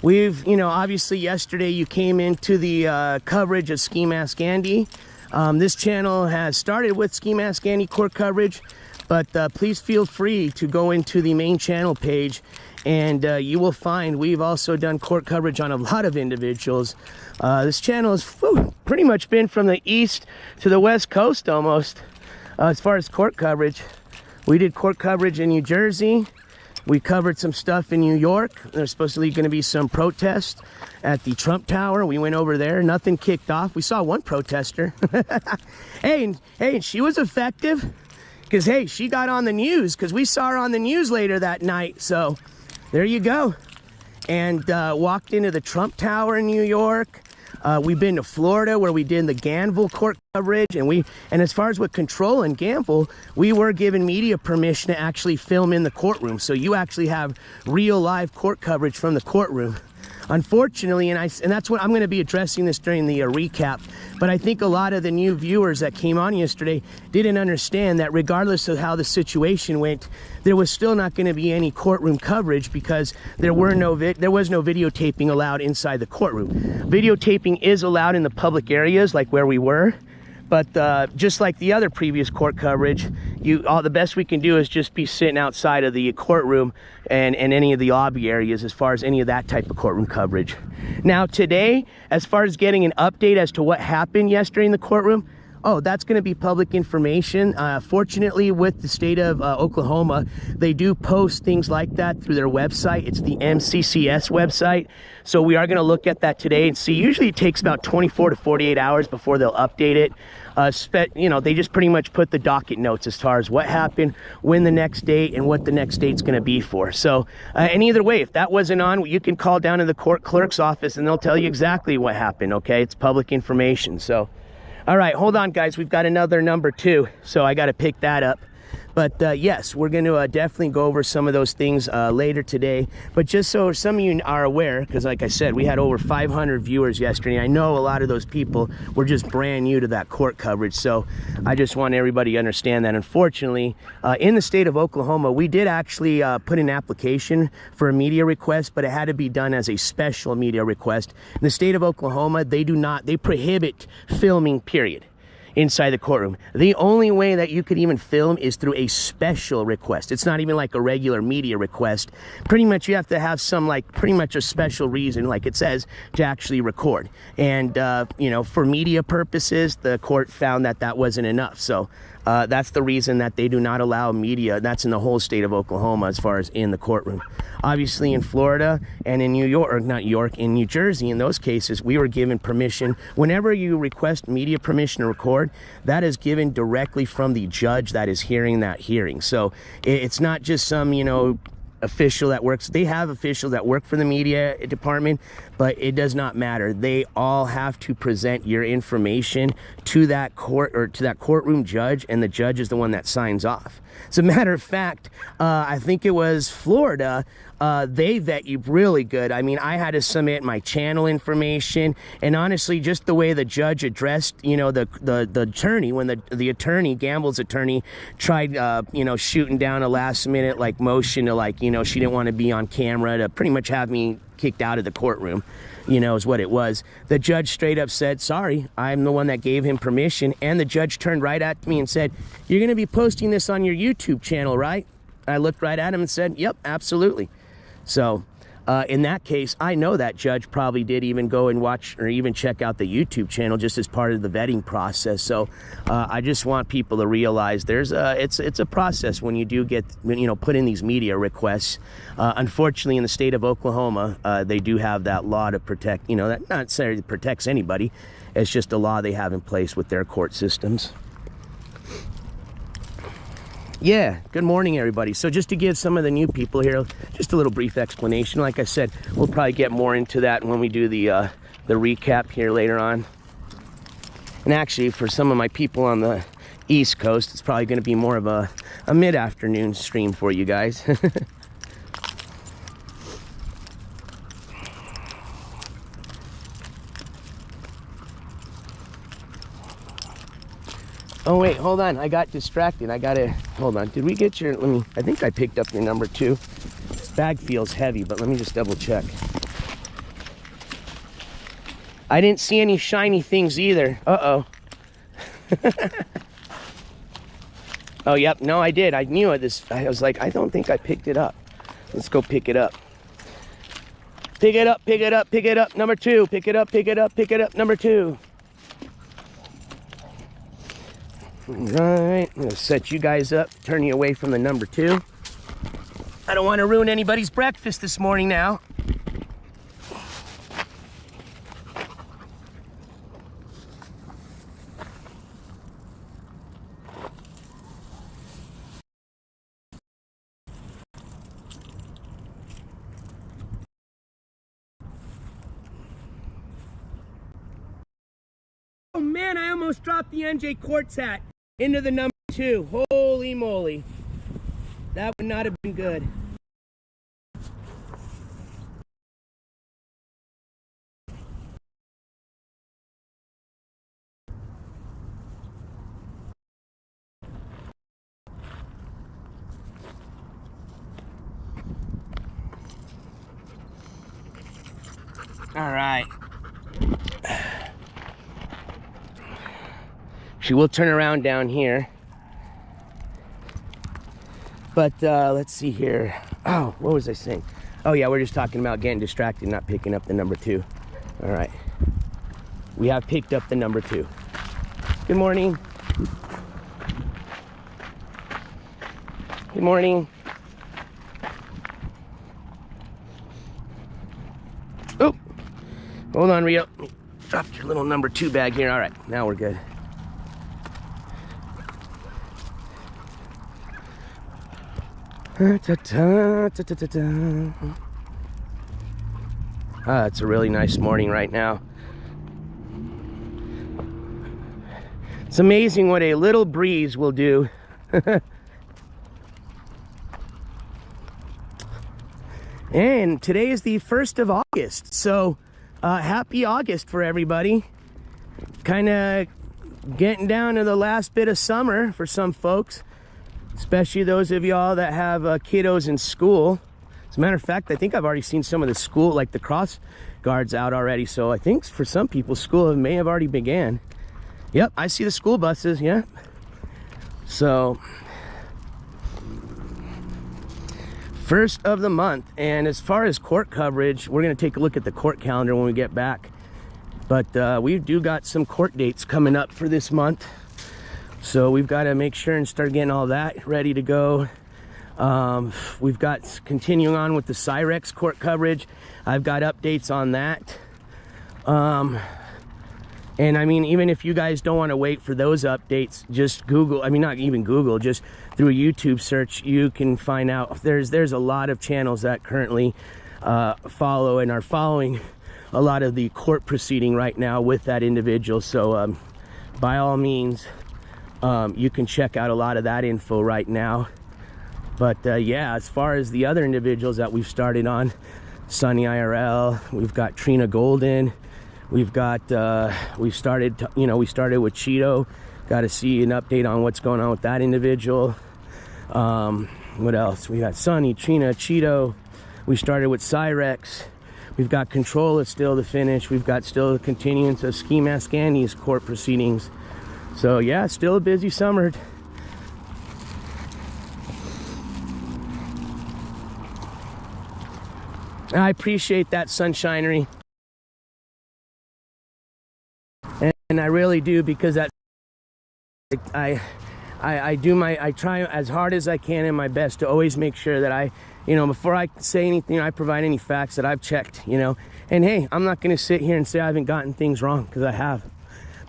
We've, you know, obviously yesterday you came into the coverage of Ski Mask Andy. This channel has started with Ski Mask Andy court coverage, but please feel free to go into the main channel page, and you will find we've also done court coverage on a lot of individuals. This channel has pretty much been from the east to the west coast almost, as far as court coverage. We did court coverage in New Jersey. We covered some stuff in New York. There's supposedly going to be some protests at the Trump Tower. We went over there. Nothing kicked off. We saw one protester. Hey, she was effective because, hey, she got on the news because we saw her on the news later that night. So there you go. And walked into the Trump Tower in New York. We've been to Florida where we did the Gainesville court coverage, and as far as with Control and Gainesville, we were given media permission to actually film in the courtroom, so you actually have real live court coverage from the courtroom. Unfortunately, and that's what I'm going to be addressing this during the recap, but I think a lot of the new viewers that came on yesterday didn't understand that regardless of how the situation went, there was still not going to be any courtroom coverage because there was no videotaping allowed inside the courtroom. Videotaping is allowed in the public areas like where we were, but just like the other previous court coverage, the best we can do is just be sitting outside of the courtroom and any of the lobby areas as far as any of that type of courtroom coverage. Now today, as far as getting an update as to what happened yesterday in the courtroom, that's going to be public information. Fortunately, with the state of Oklahoma, they do post things like that through their website. It's the MCCS website. So we are going to look at that today and see. Usually it takes about 24 to 48 hours before they'll update it. You know, they just pretty much put the docket notes as far as what happened, when the next date, and what the next date's going to be for. So, and either way, if that wasn't on, you can call down to the court clerk's office and they'll tell you exactly what happened, okay? It's public information, so. All right, hold on, guys. We've got another number 2, so I got to pick that up. But yes, we're going to definitely go over some of those things later today. But just so some of you are aware, because like I said, we had over 500 viewers yesterday. I know a lot of those people were just brand new to that court coverage. So I just want everybody to understand that, unfortunately, in the state of Oklahoma, we did actually put an application for a media request, but it had to be done as a special media request. In the state of Oklahoma, they prohibit filming, period, inside the courtroom. The only way that you could even film is through a special request. It's not even like a regular media request. Pretty much you have to have some, like, pretty much a special reason, like it says, to actually record. And you know, for media purposes, the court found that that wasn't enough. So that's the reason that they do not allow media. That's in the whole state of Oklahoma as far as in the courtroom. Obviously in Florida and in New York, or not York, in New Jersey, in those cases, we were given permission. Whenever you request media permission to record, that is given directly from the judge that is hearing that hearing. So it's not just some, you know, official that works. They have officials that work for the media department, but it does not matter. They all have to present your information to that court or to that courtroom judge, and the judge is the one that signs off. As a matter of fact, I think it was Florida, they vet you really good. I mean, I had to submit my channel information, and honestly, just the way the judge addressed, you know, the attorney, when the attorney, Gamble's attorney, tried, you know, shooting down a last minute, like, motion to, like, you know, she didn't want to be on camera, to pretty much have me kicked out of the courtroom, you know, is what it was. The judge straight up said, sorry, I'm the one that gave him permission. And the judge turned right at me and said, you're going to be posting this on your YouTube channel, right? I looked right at him and said, yep, absolutely. So in that case, I know that judge probably did even go and watch or even check out the YouTube channel just as part of the vetting process. So I just want people to realize it's a process when you do get, you know, put in these media requests. Unfortunately, in the state of Oklahoma, they do have that law to protect, you know, that not necessarily protects anybody. It's just a law they have in place with their court systems. Yeah, good morning, everybody. So just to give some of the new people here just a little brief explanation. Like I said, we'll probably get more into that when we do the recap here later on. And actually, for some of my people on the East Coast, it's probably going to be more of a mid-afternoon stream for you guys. Oh wait, hold on. I got distracted. I gotta, hold on. Did we get your, let me, I think I picked up your number 2. This bag feels heavy, but let me just double check. I didn't see any shiny things either. Uh-oh. Oh, yep. No, I did. I knew it. I was like, I don't think I picked it up. Let's go pick it up. Pick it up, pick it up, pick it up. Number 2. Pick it up, pick it up, pick it up. Number 2. All right. I'm going to set you guys up. Turn you away from the number 2. I don't want to ruin anybody's breakfast this morning now. Oh man, I almost dropped the NJCourts hat into the number 2. Holy moly. That would not have been good. All right. She will turn around down here. But let's see here. Oh, what was I saying? Oh yeah, we're just talking about getting distracted, not picking up the number 2. All right. We have picked up the number 2. Good morning. Good morning. Oh, hold on, Rio. Dropped your little number 2 bag here. All right, now we're good. It's a really nice morning right now. It's amazing what a little breeze will do. And today is the 1st of August, so happy August for everybody. Kind of getting down to the last bit of summer for some folks. Especially those of y'all that have kiddos in school. As a matter of fact, I think I've already seen some of the school, like the cross guards out already. So I think for some people, school may have already began. Yep, I see the school buses, yeah. So, 1st of the month. And as far as court coverage, we're gonna take a look at the court calendar when we get back. But we do got some court dates coming up for this month. So we've got to make sure and start getting all that ready to go. We've got continuing on with the Cyrex court coverage. I've got updates on that. And I mean, even if you guys don't want to wait for those updates, just Google, I mean, not even Google, just through a YouTube search, you can find out. There's a lot of channels that currently follow and are following a lot of the court proceeding right now with that individual. So by all means, you can check out a lot of that info right now. But yeah, as far as the other individuals that we've started on, Sunny IRL, we've got Trina Golden, we've got we started with Cheeto. Got to see an update on what's going on with that individual. What else? We got Sunny, Trina, Cheeto. We started with Cyrex. We've got Controlla still to finish. We've got still the continuance of Ski Mask Andy's court proceedings. So yeah, still a busy summer. I appreciate that, Sunshinery. And I really do, because that I try as hard as I can in my best to always make sure that I, before I say anything, I provide any facts that I've checked, And hey, I'm not going to sit here and say I haven't gotten things wrong, because I have.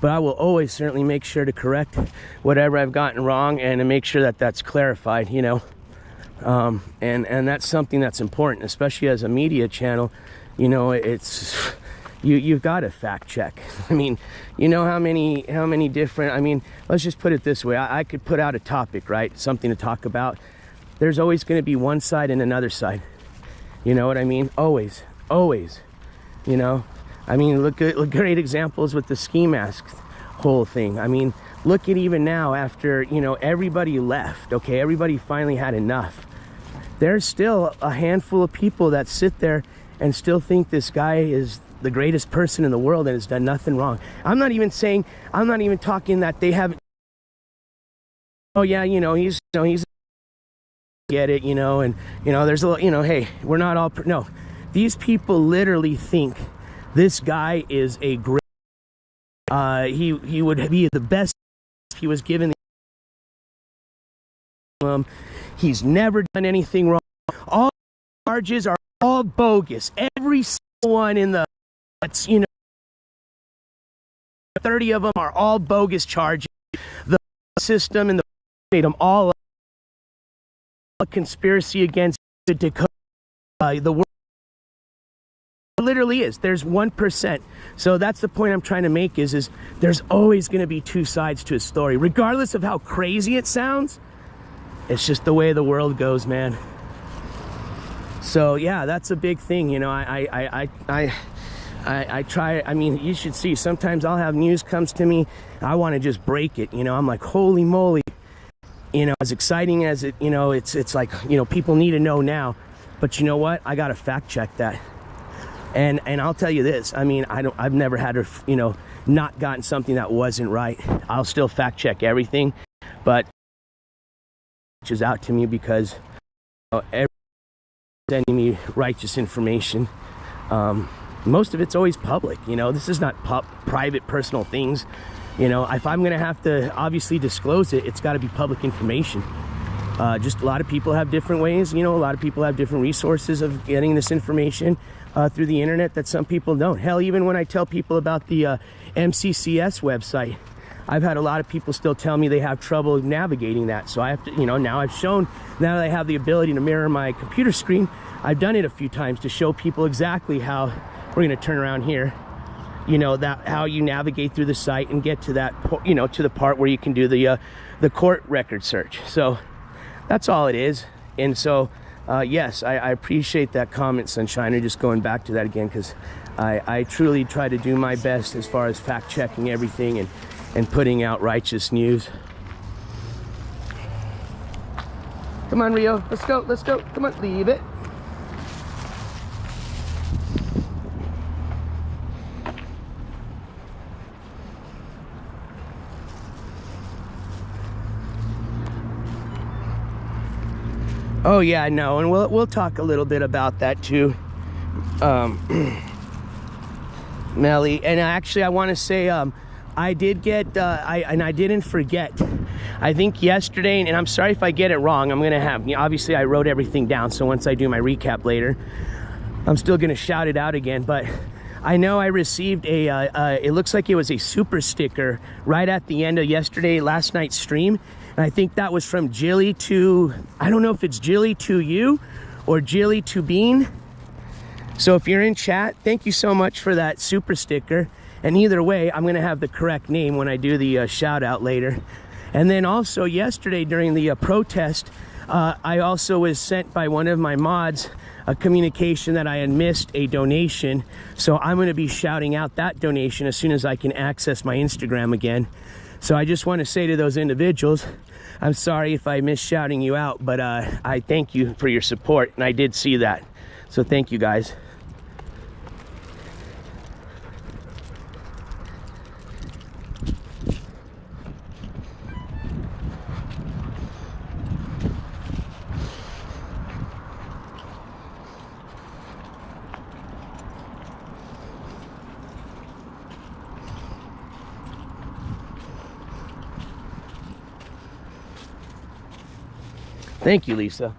But I will always certainly make sure to correct whatever I've gotten wrong and to make sure that that's clarified, and that's something that's important, especially as a media channel. It's you've got to fact check. I mean, how many different, let's just put it this way. I could put out a topic, right? Something to talk about. There's always going to be one side and another side. You know what I mean? Always. Look at great examples with the ski mask whole thing. look at even now after, you know, everybody left, okay, everybody finally had enough. There's still a handful of people that sit there and still think this guy is the greatest person in the world and has done nothing wrong. I'm not even talking that they haven't, oh yeah, you know, he's get it, you know, and you know, there's a lot, you know, hey, we're not all, no, these people literally think this guy is a great, he would be the best if he was given the, he's never done anything wrong. All charges are all bogus. Every single one in the, you know, 30 of them are all bogus charges. The system and the made them all a conspiracy against the world. It literally is. There's 1%. So that's the point I'm trying to make is there's always going to be two sides to a story, regardless of how crazy it sounds. It's just the way the world goes, man. So yeah, that's a big thing, you know. I try, I mean, you should see, sometimes I'll have news comes to me, I want to just break it, you know. I'm like, holy moly, you know, as exciting as it, you know, it's like, you know, people need to know now, but you know what, I got to fact check that. And I'll tell you this, I mean, I've never had to, you know, not gotten something that wasn't right. I'll still fact check everything, but it is out to me because, you know, everyone's sending me righteous information. Most of it's always public, you know. This is not private, personal things. You know, if I'm gonna have to obviously disclose it, it's gotta be public information. Just a lot of people have different ways, you know, a lot of people have different resources of getting this information through the internet that some people don't. Hell, even when I tell people about the MCCS website, I've had a lot of people still tell me they have trouble navigating that. So I have to, you know, now that I have the ability to mirror my computer screen, I've done it a few times to show people exactly how, we're gonna turn around here, you know, that how you navigate through the site and get to that, you know, to the part where you can do the court record search. So that's all it is. And so yes, I appreciate that comment, Sunshiner, just going back to that again, because I truly try to do my best as far as fact checking everything and putting out righteous news. Come on, Rio, let's go, come on, leave it. Oh yeah, no, and we'll talk a little bit about that too, Melly. And actually, I want to say, I did get, I didn't forget. I think yesterday, and I'm sorry if I get it wrong. I'm gonna have, you know, obviously I wrote everything down, so once I do my recap later, I'm still gonna shout it out again. But I know I received a, it looks like it was a super sticker right at the end of last night's stream. And I think that was from Jilly to, I don't know if it's Jilly to you or Jilly to Bean. So if you're in chat, thank you so much for that super sticker. And either way, I'm gonna have the correct name when I do the shout out later. And then also yesterday during the protest, I also was sent by one of my mods a communication that I had missed a donation. So I'm gonna be shouting out that donation as soon as I can access my Instagram again. So I just want to say to those individuals, I'm sorry if I missed shouting you out, but I thank you for your support, and I did see that. So thank you, guys. Thank you, Lisa.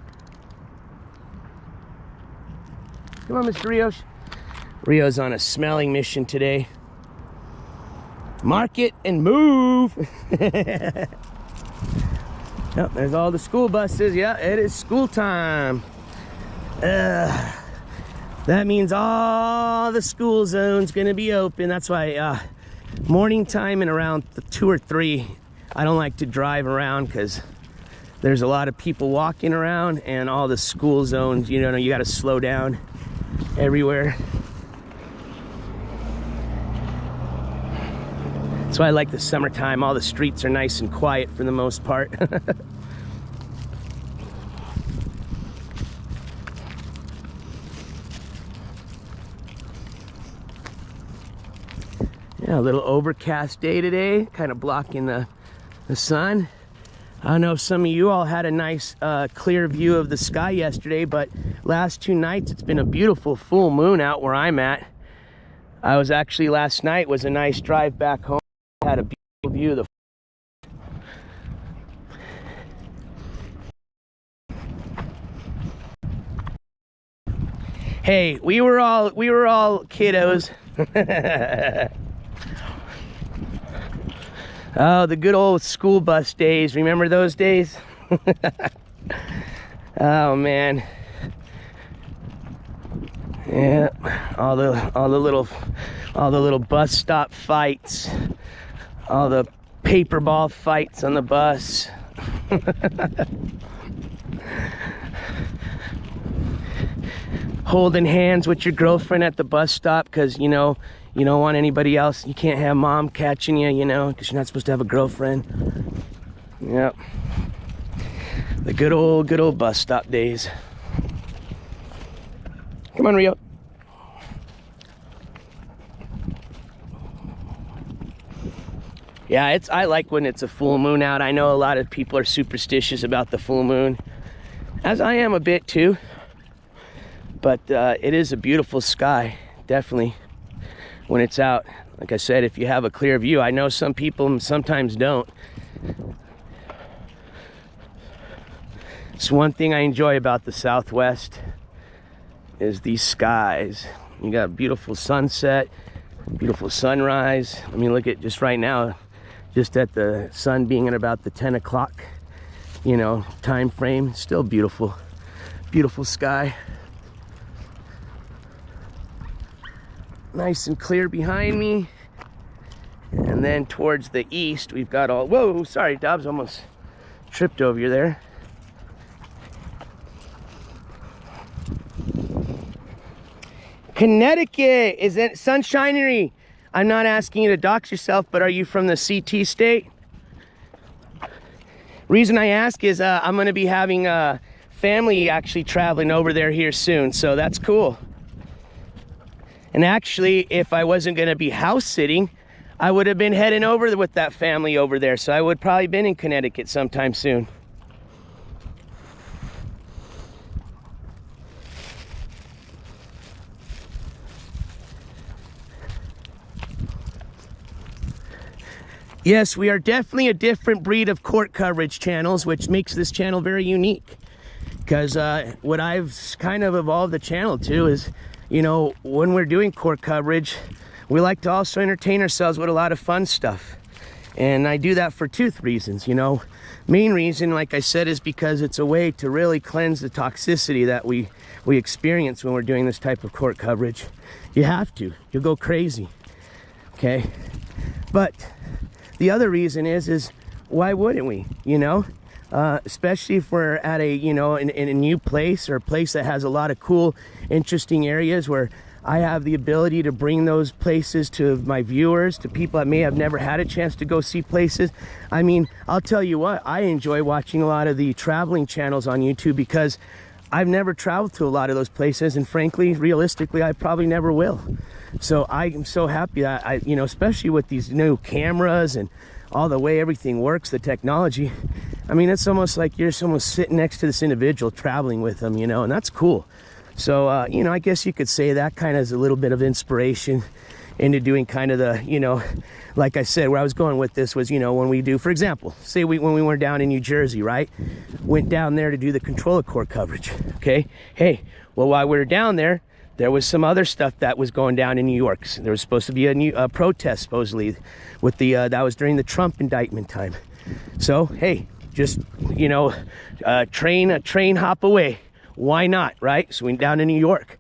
Come on, Mr. Rios. Rio's on a smelling mission today. Mark it and move. Yep, there's all the school buses. Yeah, it is school time. That means all the school zones gonna be open. That's why morning time and around 2 or 3, I don't like to drive around because there's a lot of people walking around and all the school zones, you know, you got to slow down everywhere. That's why I like the summertime. All the streets are nice and quiet for the most part. Yeah, a little overcast day today, kind of blocking the sun. I don't know if some of you all had a nice clear view of the sky yesterday, but last 2 nights it's been a beautiful full moon out where I'm at. I was actually, last night was a nice drive back home. Had a beautiful view of the Hey, we were all kiddos. Oh, the good old school bus days. Remember those days? Oh man. Yeah, all the little bus stop fights, all the paper ball fights on the bus. Holding hands with your girlfriend at the bus stop because, you know, you don't want anybody else. You can't have mom catching you, you know, because you're not supposed to have a girlfriend. Yep. The good old bus stop days. Come on, Rio. Yeah, I like when it's a full moon out. I know a lot of people are superstitious about the full moon, as I am a bit too. But it is a beautiful sky, definitely, when it's out. Like I said, if you have a clear view. I know some people sometimes don't. It's one thing I enjoy about the Southwest is these skies. You got a beautiful sunset, beautiful sunrise. I mean, look at just right now, just at the sun being at about the 10 o'clock, you know, time frame. Still beautiful, beautiful sky. Nice and clear behind me. And then towards the east, we've got all, whoa, sorry, Dobbs, almost tripped over you there. Connecticut, is it sunshinery? I'm not asking you to dox yourself, but are you from the CT state? Reason I ask is I'm gonna be having family actually traveling over there here soon, so that's cool. And actually, if I wasn't gonna be house sitting, I would have been heading over with that family over there, so I would probably been in Connecticut sometime soon. Yes, we are definitely a different breed of court coverage channels, which makes this channel very unique. Because what I've kind of evolved the channel to is, you know, when we're doing court coverage, we like to also entertain ourselves with a lot of fun stuff. And I do that for 2 reasons, you know. Main reason, like I said, is because it's a way to really cleanse the toxicity that we experience when we're doing this type of court coverage. You have to. You'll go crazy. Okay? But the other reason is why wouldn't we, you know? Especially if we're at a, you know, in a new place, or a place that has a lot of cool, interesting areas where I have the ability to bring those places to my viewers, to people that may have never had a chance to go see places. I mean, I'll tell you what, I enjoy watching a lot of the traveling channels on YouTube because I've never traveled to a lot of those places, and frankly, realistically, I probably never will. So I'm so happy that you know, especially with these new cameras and all the way everything works, the technology. I mean, it's almost like you're almost sitting next to this individual traveling with them, you know, and that's cool. So, you know, I guess you could say that kind of is a little bit of inspiration into doing kind of the, you know, like I said, where I was going with this was, you know, when we do, for example, say when we were down in New Jersey, right? Went down there to do the control of court coverage, okay? Hey, well, while we were down there, there was some other stuff that was going down in New York. There was supposed to be a protest, supposedly, with the, that was during the Trump indictment time. So, hey, just, you know, train hop away. Why not, right? So we went down to New York,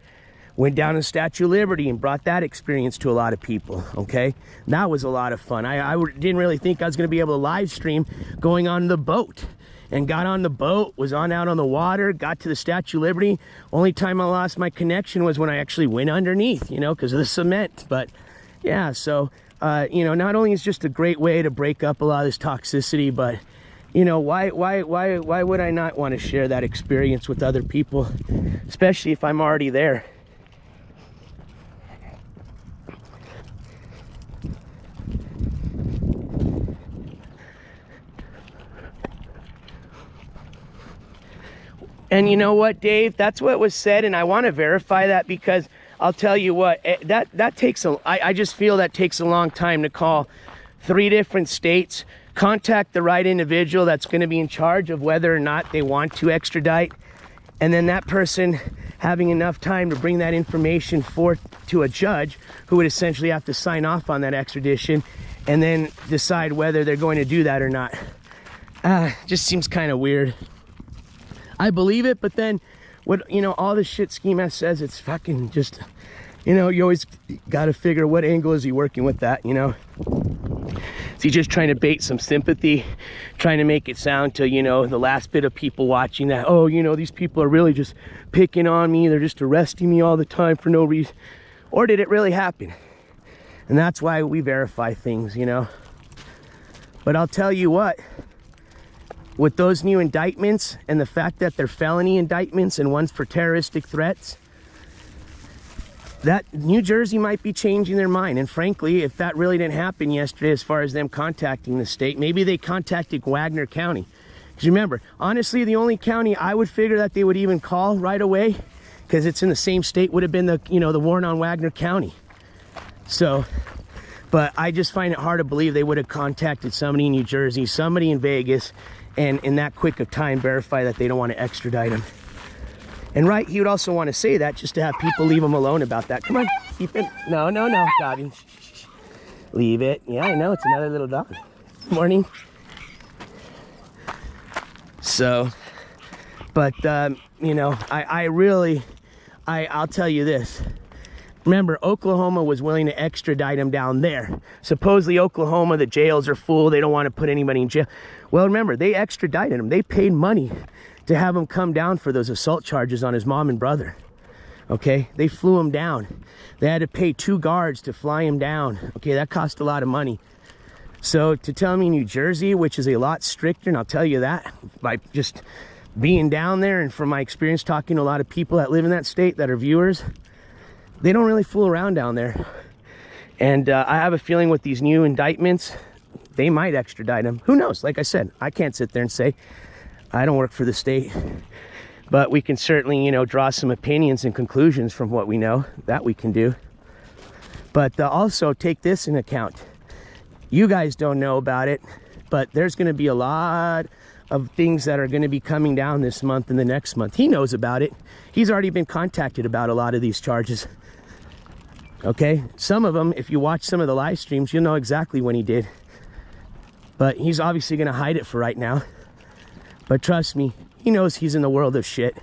went down to Statue of Liberty and brought that experience to a lot of people, okay? That was a lot of fun. I didn't really think I was gonna be able to live stream going on the boat, and got on the boat, was out on the water, got to the Statue of Liberty. Only time I lost my connection was when I actually went underneath, you know, because of the cement. But yeah, so you know, not only is just a great way to break up a lot of this toxicity, but you know, why would I not want to share that experience with other people, especially if I'm already there? And you know what, Dave? That's what was said, and I want to verify that, because I'll tell you what, that takes I just feel that takes a long time to call 3 different states, contact the right individual that's going to be in charge of whether or not they want to extradite, and then that person having enough time to bring that information forth to a judge who would essentially have to sign off on that extradition and then decide whether they're going to do that or not. Just seems kind of weird. I believe it, but then what, you know, all this shit Ski Mask says, it's fucking just, you know, you always got to figure what angle is he working with that, you know? Is he just trying to bait some sympathy, trying to make it sound to, you know, the last bit of people watching that, oh, you know, these people are really just picking on me, they're just arresting me all the time for no reason? Or did it really happen? And that's why we verify things, you know? But I'll tell you what, with those new indictments and the fact that they're felony indictments and one's for terroristic threats, that New Jersey might be changing their mind. And frankly, if that really didn't happen yesterday as far as them contacting the state, maybe they contacted Wagner County. Because remember, honestly, the only county I would figure that they would even call right away, because it's in the same state, would have been the, you know, the warrant on Wagner County. So, but I just find it hard to believe they would have contacted somebody in New Jersey, somebody in Vegas, and in that quick of time verify that they don't want to extradite him. And right, he would also want to say that just to have people leave him alone about that. Come on, keep it. No, no, no, Doggie. Leave it. Yeah, I know, it's another little dog. Morning. So, but, you know, I'll tell you this. Remember, Oklahoma was willing to extradite him down there. Supposedly Oklahoma, the jails are full. They don't want to put anybody in jail. Well, remember, they extradited him. They paid money to have him come down for those assault charges on his mom and brother. Okay, they flew him down. They had to pay 2 guards to fly him down. Okay, that cost a lot of money. So to tell me New Jersey, which is a lot stricter, and I'll tell you that by just being down there and from my experience talking to a lot of people that live in that state that are viewers, they don't really fool around down there. And I have a feeling with these new indictments, they might extradite him. Who knows? Like I said, I can't sit there and say, I don't work for the state. But we can certainly, you know, draw some opinions and conclusions from what we know. That we can do. But also take this into account. You guys don't know about it, but there's going to be a lot of things that are going to be coming down this month and the next month. He knows about it. He's already been contacted about a lot of these charges. Okay, some of them, if you watch some of the live streams, you'll know exactly when he did. But he's obviously going to hide it for right now. But trust me, he knows he's in the world of shit.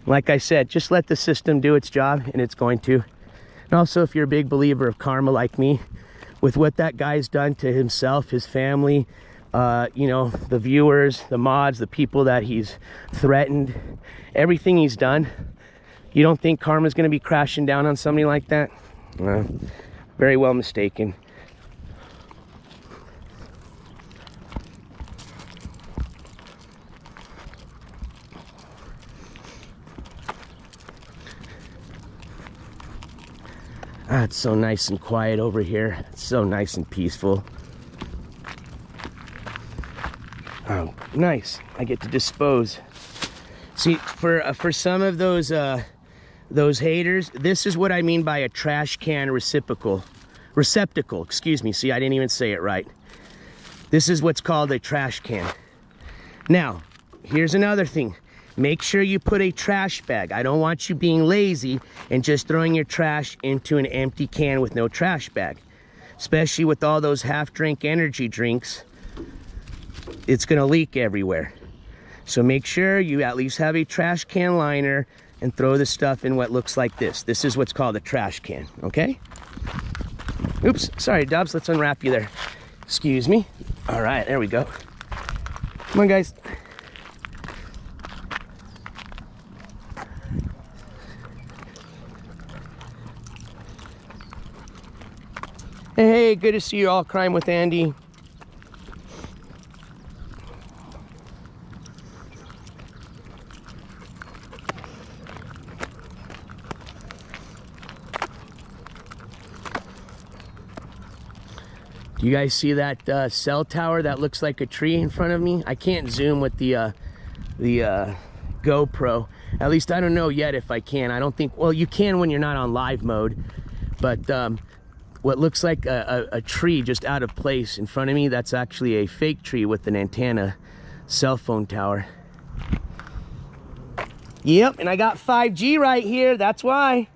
Like I said, just let the system do its job, and it's going to. And also, if you're a big believer of karma like me, with what that guy's done to himself, his family, you know, the viewers, the mods, the people that he's threatened, everything he's done, you don't think karma's going to be crashing down on somebody like that? Very well mistaken. Ah, it's so nice and quiet over here. It's so nice and peaceful. Oh, nice. I get to dispose. See, for some of those haters, this is what I mean by a trash can receptacle. Excuse me. See, I didn't even say it right. This is what's called a trash can. Now, here's another thing. Make sure you put a trash bag. I don't want you being lazy and just throwing your trash into an empty can with no trash bag. Especially with all those half-drink energy drinks, it's gonna leak everywhere. So make sure you at least have a trash can liner and throw the stuff in what looks like this. This is what's called a trash can, okay? Oops, sorry, Dubs, let's unwrap you there. Excuse me. All right, there we go. Come on, guys. Hey, good to see you all. Crime with Andy. Do you guys see that cell tower that looks like a tree in front of me? I can't zoom with the GoPro. At least I don't know yet if I can. I don't think, well, you can when you're not on live mode. But what looks like a tree just out of place in front of me, that's actually a fake tree with an antenna cell phone tower. Yep, and I got 5G right here, that's why.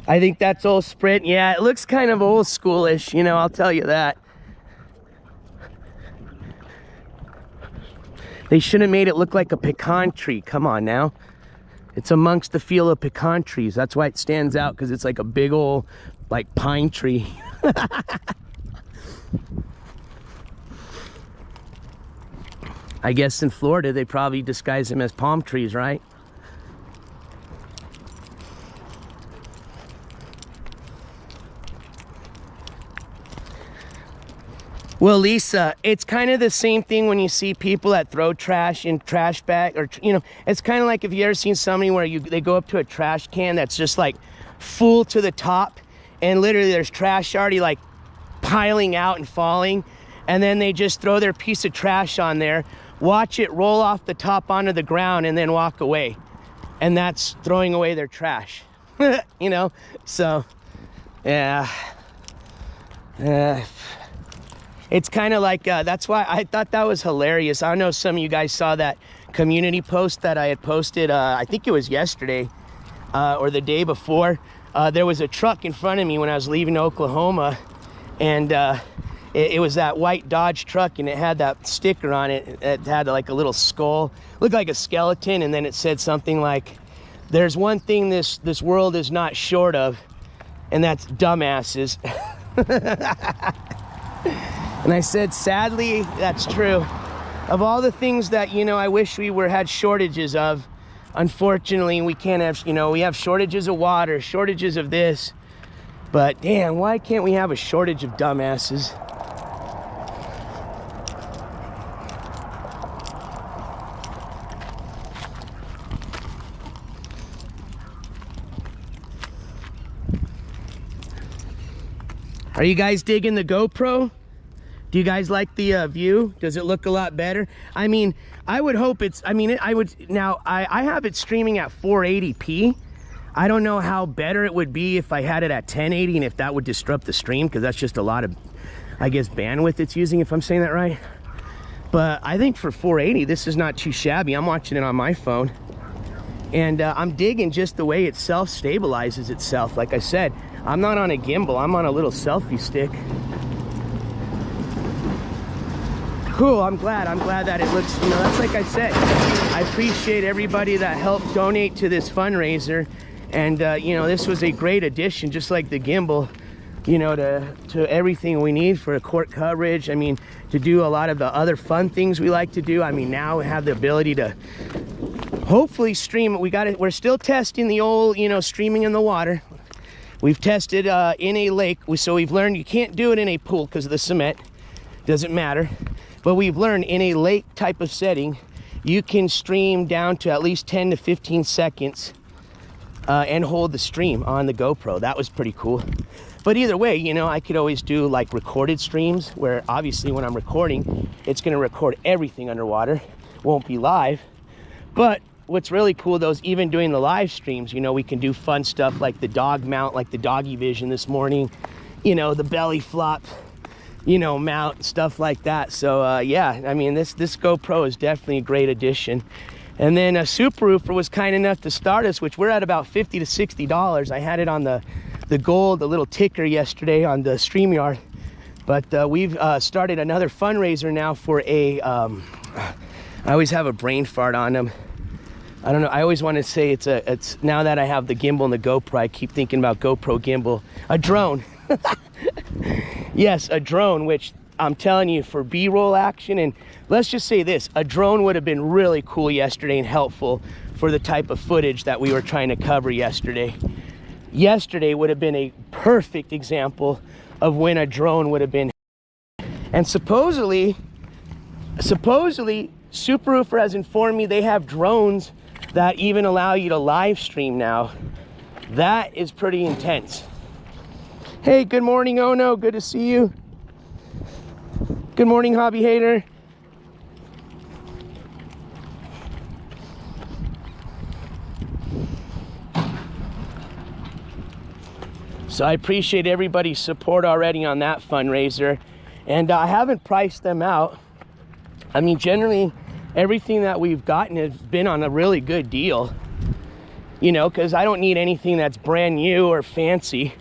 I think that's old Sprint. Yeah, it looks kind of old schoolish, you know, I'll tell you that. They should have made it look like a pecan tree. Come on now. It's amongst the field of pecan trees. That's why it stands out, because it's like a big old, like, pine tree. I guess in Florida, they probably disguise them as palm trees, right? Well, Lisa, it's kind of the same thing when you see people that throw trash in trash bag, or, you know, it's kind of like if you ever seen somebody where they go up to a trash can that's just like full to the top, and literally there's trash already like piling out and falling, and then they just throw their piece of trash on there, watch it roll off the top onto the ground, and then walk away. And that's throwing away their trash. You know, so yeah. It's kind of like, that's why I thought that was hilarious. I know some of you guys saw that community post that I had posted, I think it was yesterday or the day before. There was a truck in front of me when I was leaving Oklahoma, and it was that white Dodge truck, and it had that sticker on it. It had like a little skull, looked like a skeleton, and then it said something like, "There's one thing this world is not short of, and that's dumbasses." And I said, sadly, that's true. Of all the things that, you know, I wish we had shortages of, unfortunately, we can't have, you know, we have shortages of water, shortages of this. But damn, why can't we have a shortage of dumbasses? Are you guys digging the GoPro? Do you guys like the view? Does it look a lot better? I mean, I would hope it's, I mean, I have it streaming at 480p. I don't know how better it would be if I had it at 1080 and if that would disrupt the stream, because that's just a lot of, I guess, bandwidth it's using, if I'm saying that right. But I think for 480, this is not too shabby. I'm watching it on my phone. And I'm digging just the way it self-stabilizes itself. Like I said, I'm not on a gimbal, I'm on a little selfie stick. Cool, I'm glad that it looks, you know, that's like I said, I appreciate everybody that helped donate to this fundraiser. And, you know, this was a great addition, just like the gimbal, you know, to everything we need for court coverage. I mean, to do a lot of the other fun things we like to do. I mean, now we have the ability to hopefully stream. We're still testing the old, you know, streaming in the water. We've tested in a lake, so we've learned you can't do it in a pool because of the cement. Doesn't matter. But we've learned in a lake type of setting, you can stream down to at least 10 to 15 seconds and hold the stream on the GoPro. That was pretty cool. But either way, you know, I could always do like recorded streams where obviously when I'm recording, it's going to record everything underwater. Won't be live. But what's really cool though is even doing the live streams, you know, we can do fun stuff like the dog mount, like the Doggie vision this morning, you know, the belly flop, you know, mount, stuff like that. So yeah, I mean, this GoPro is definitely a great addition. And then Super Roofer was kind enough to start us, which we're at about $50 to $60. I had it on the gold, the little ticker yesterday on the StreamYard. But we've started another fundraiser now for a, I always have a brain fart on them. I don't know, I always want to say it's now that I have the gimbal and the GoPro, I keep thinking about GoPro gimbal. A drone. Yes, a drone, which I'm telling you, for B-roll action, and let's just say this, a drone would have been really cool yesterday and helpful for the type of footage that we were trying to cover yesterday. Yesterday would have been a perfect example of when a drone would have been. And supposedly Super Roofer has informed me they have drones that even allow you to live stream now. That is pretty intense. Hey, good morning, Ono. Good to see you. Good morning, Hobby Hater. So I appreciate everybody's support already on that fundraiser. And I haven't priced them out. I mean, generally, everything that we've gotten has been on a really good deal. You know, because I don't need anything that's brand new or fancy.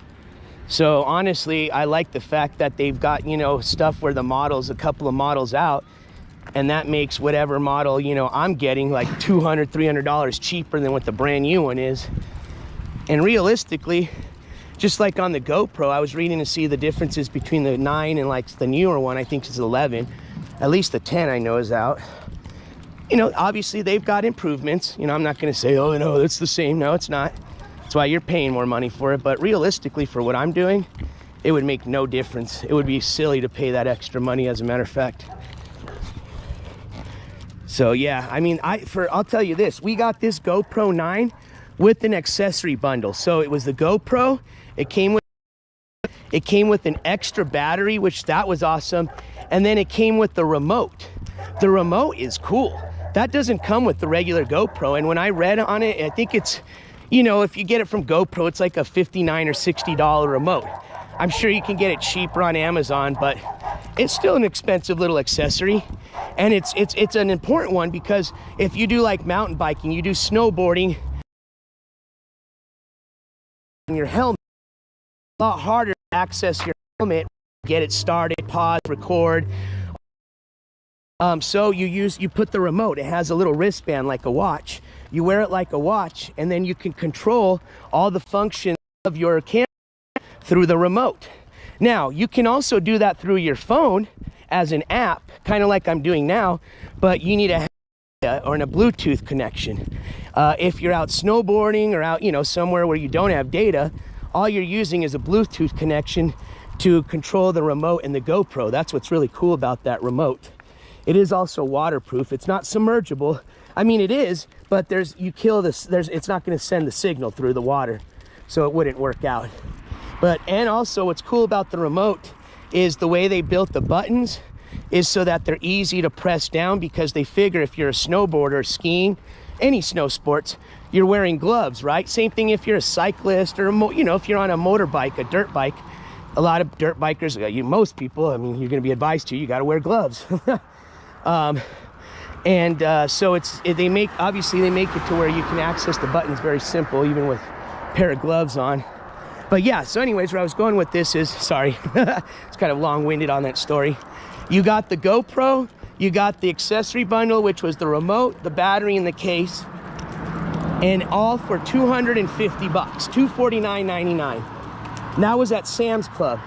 So honestly, I like the fact that they've got, you know, stuff where the model's a couple of models out. And that makes whatever model, you know, I'm getting like $200, $300 cheaper than what the brand new one is. And realistically, just like on the GoPro, I was reading to see the differences between the 9 and like the newer one, I think it's 11. At least the 10 I know is out. You know, obviously they've got improvements. You know, I'm not gonna say, oh no, it's the same. No, it's not. That's why you're paying more money for it. But realistically, for what I'm doing, it would make no difference. It would be silly to pay that extra money, as a matter of fact. So yeah, I mean, I'll tell you this, we got this GoPro 9 with an accessory bundle. So it was the GoPro, it came with an extra battery, which that was awesome. And then it came with the remote. The remote is cool. That doesn't come with the regular GoPro. And when I read on it, I think it's, you know, if you get it from GoPro, it's like a $59 or $60 remote. I'm sure you can get it cheaper on Amazon, but it's still an expensive little accessory. And it's an important one, because if you do like mountain biking, you do snowboarding, your helmet, a lot harder to access your helmet, get it started, pause, record. So you put the remote. It has a little wristband like a watch. You wear it like a watch, and then you can control all the functions of your camera through the remote. Now, you can also do that through your phone as an app, kind of like I'm doing now, but you need a Bluetooth connection. If you're out snowboarding or out, you know, somewhere where you don't have data, all you're using is a Bluetooth connection to control the remote and the GoPro. That's what's really cool about that remote. It is also waterproof. It's not submergible. I mean, it is, but it's not going to send the signal through the water, so it wouldn't work out. And also what's cool about the remote is the way they built the buttons is so that they're easy to press down, because they figure if you're a snowboarder, skiing, any snow sports, you're wearing gloves, right? Same thing if you're a cyclist or, you know, if you're on a motorbike, a dirt bike. A lot of dirt bikers, most people, I mean, you're going to be advised you got to wear gloves. So they make it to where you can access the buttons very simple, even with a pair of gloves on. But yeah, so anyways, where I was going with this is, sorry, it's kind of long-winded on that story. You got the GoPro, you got the accessory bundle, which was the remote, the battery, and the case, and all for $250, $249.99. And that was at Sam's Club.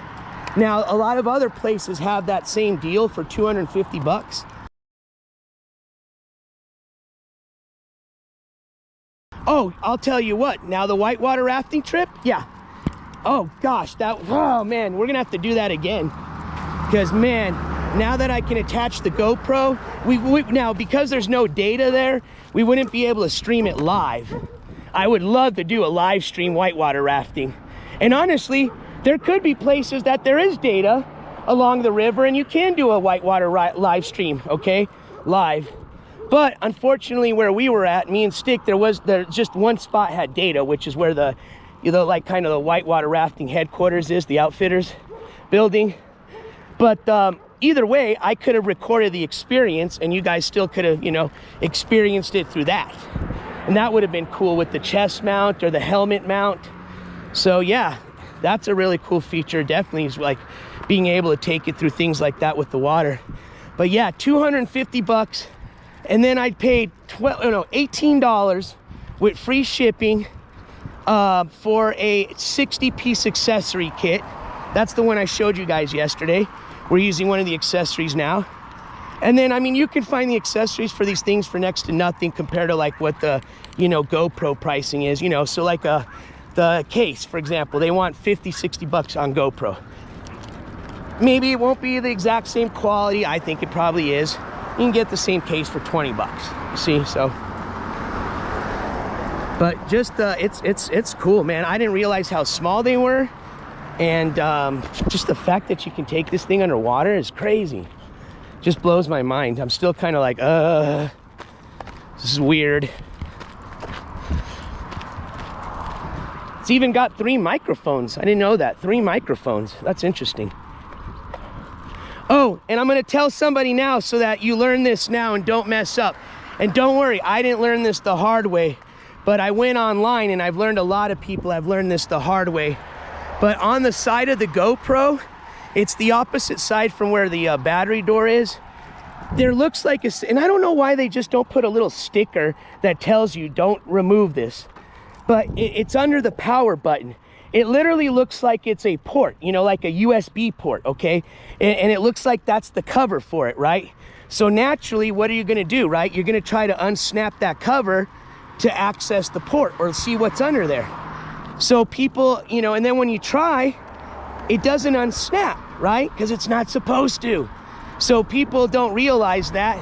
Now, a lot of other places have that same deal for $250. Oh, I'll tell you what, now the whitewater rafting trip, yeah. Oh gosh, oh man, we're gonna have to do that again. Because man, now that I can attach the GoPro, now because there's no data there, we wouldn't be able to stream it live. I would love to do a live stream whitewater rafting. And honestly, there could be places that there is data along the river and you can do a whitewater live stream, okay? Live. But unfortunately, where we were at, me and Stick, there just one spot had data, which is where the, you know, like kind of the whitewater rafting headquarters is, the outfitters building. But either way, I could have recorded the experience and you guys still could have, you know, experienced it through that. And that would have been cool with the chest mount or the helmet mount. So yeah, that's a really cool feature. Definitely is like being able to take it through things like that with the water. But yeah, $250. And then I paid $18 with free shipping for a 60-piece accessory kit. That's the one I showed you guys yesterday. we're using one of the accessories now. And then, I mean, you can find the accessories for these things for next to nothing compared to like what the, you know, GoPro pricing is, you know. So like the case, for example, they want 50, 60 bucks on GoPro. Maybe it won't be the exact same quality. I think it probably is. You can get the same case for 20 bucks, you see, so. But just, it's cool, man. I didn't realize how small they were. And just the fact that you can take this thing underwater is crazy. Just blows my mind. I'm still kind of like, this is weird. It's even got 3 microphones. I didn't know that. 3 microphones. That's interesting. Oh, and I'm gonna tell somebody now so that you learn this now and don't mess up. And don't worry, I didn't learn this the hard way, but I went online and I've learned a lot of people have learned this the hard way. But on the side of the GoPro, it's the opposite side from where the battery door is. There looks like a, and I don't know why they just don't put a little sticker that tells you don't remove this, but it's under the power button. It literally looks like it's a port, you know, like a USB port, okay? And it looks like that's the cover for it, right? So naturally, what are you gonna do, right? You're gonna try to unsnap that cover to access the port or see what's under there. So people, you know, and then when you try, it doesn't unsnap, right? Because it's not supposed to. So people don't realize that.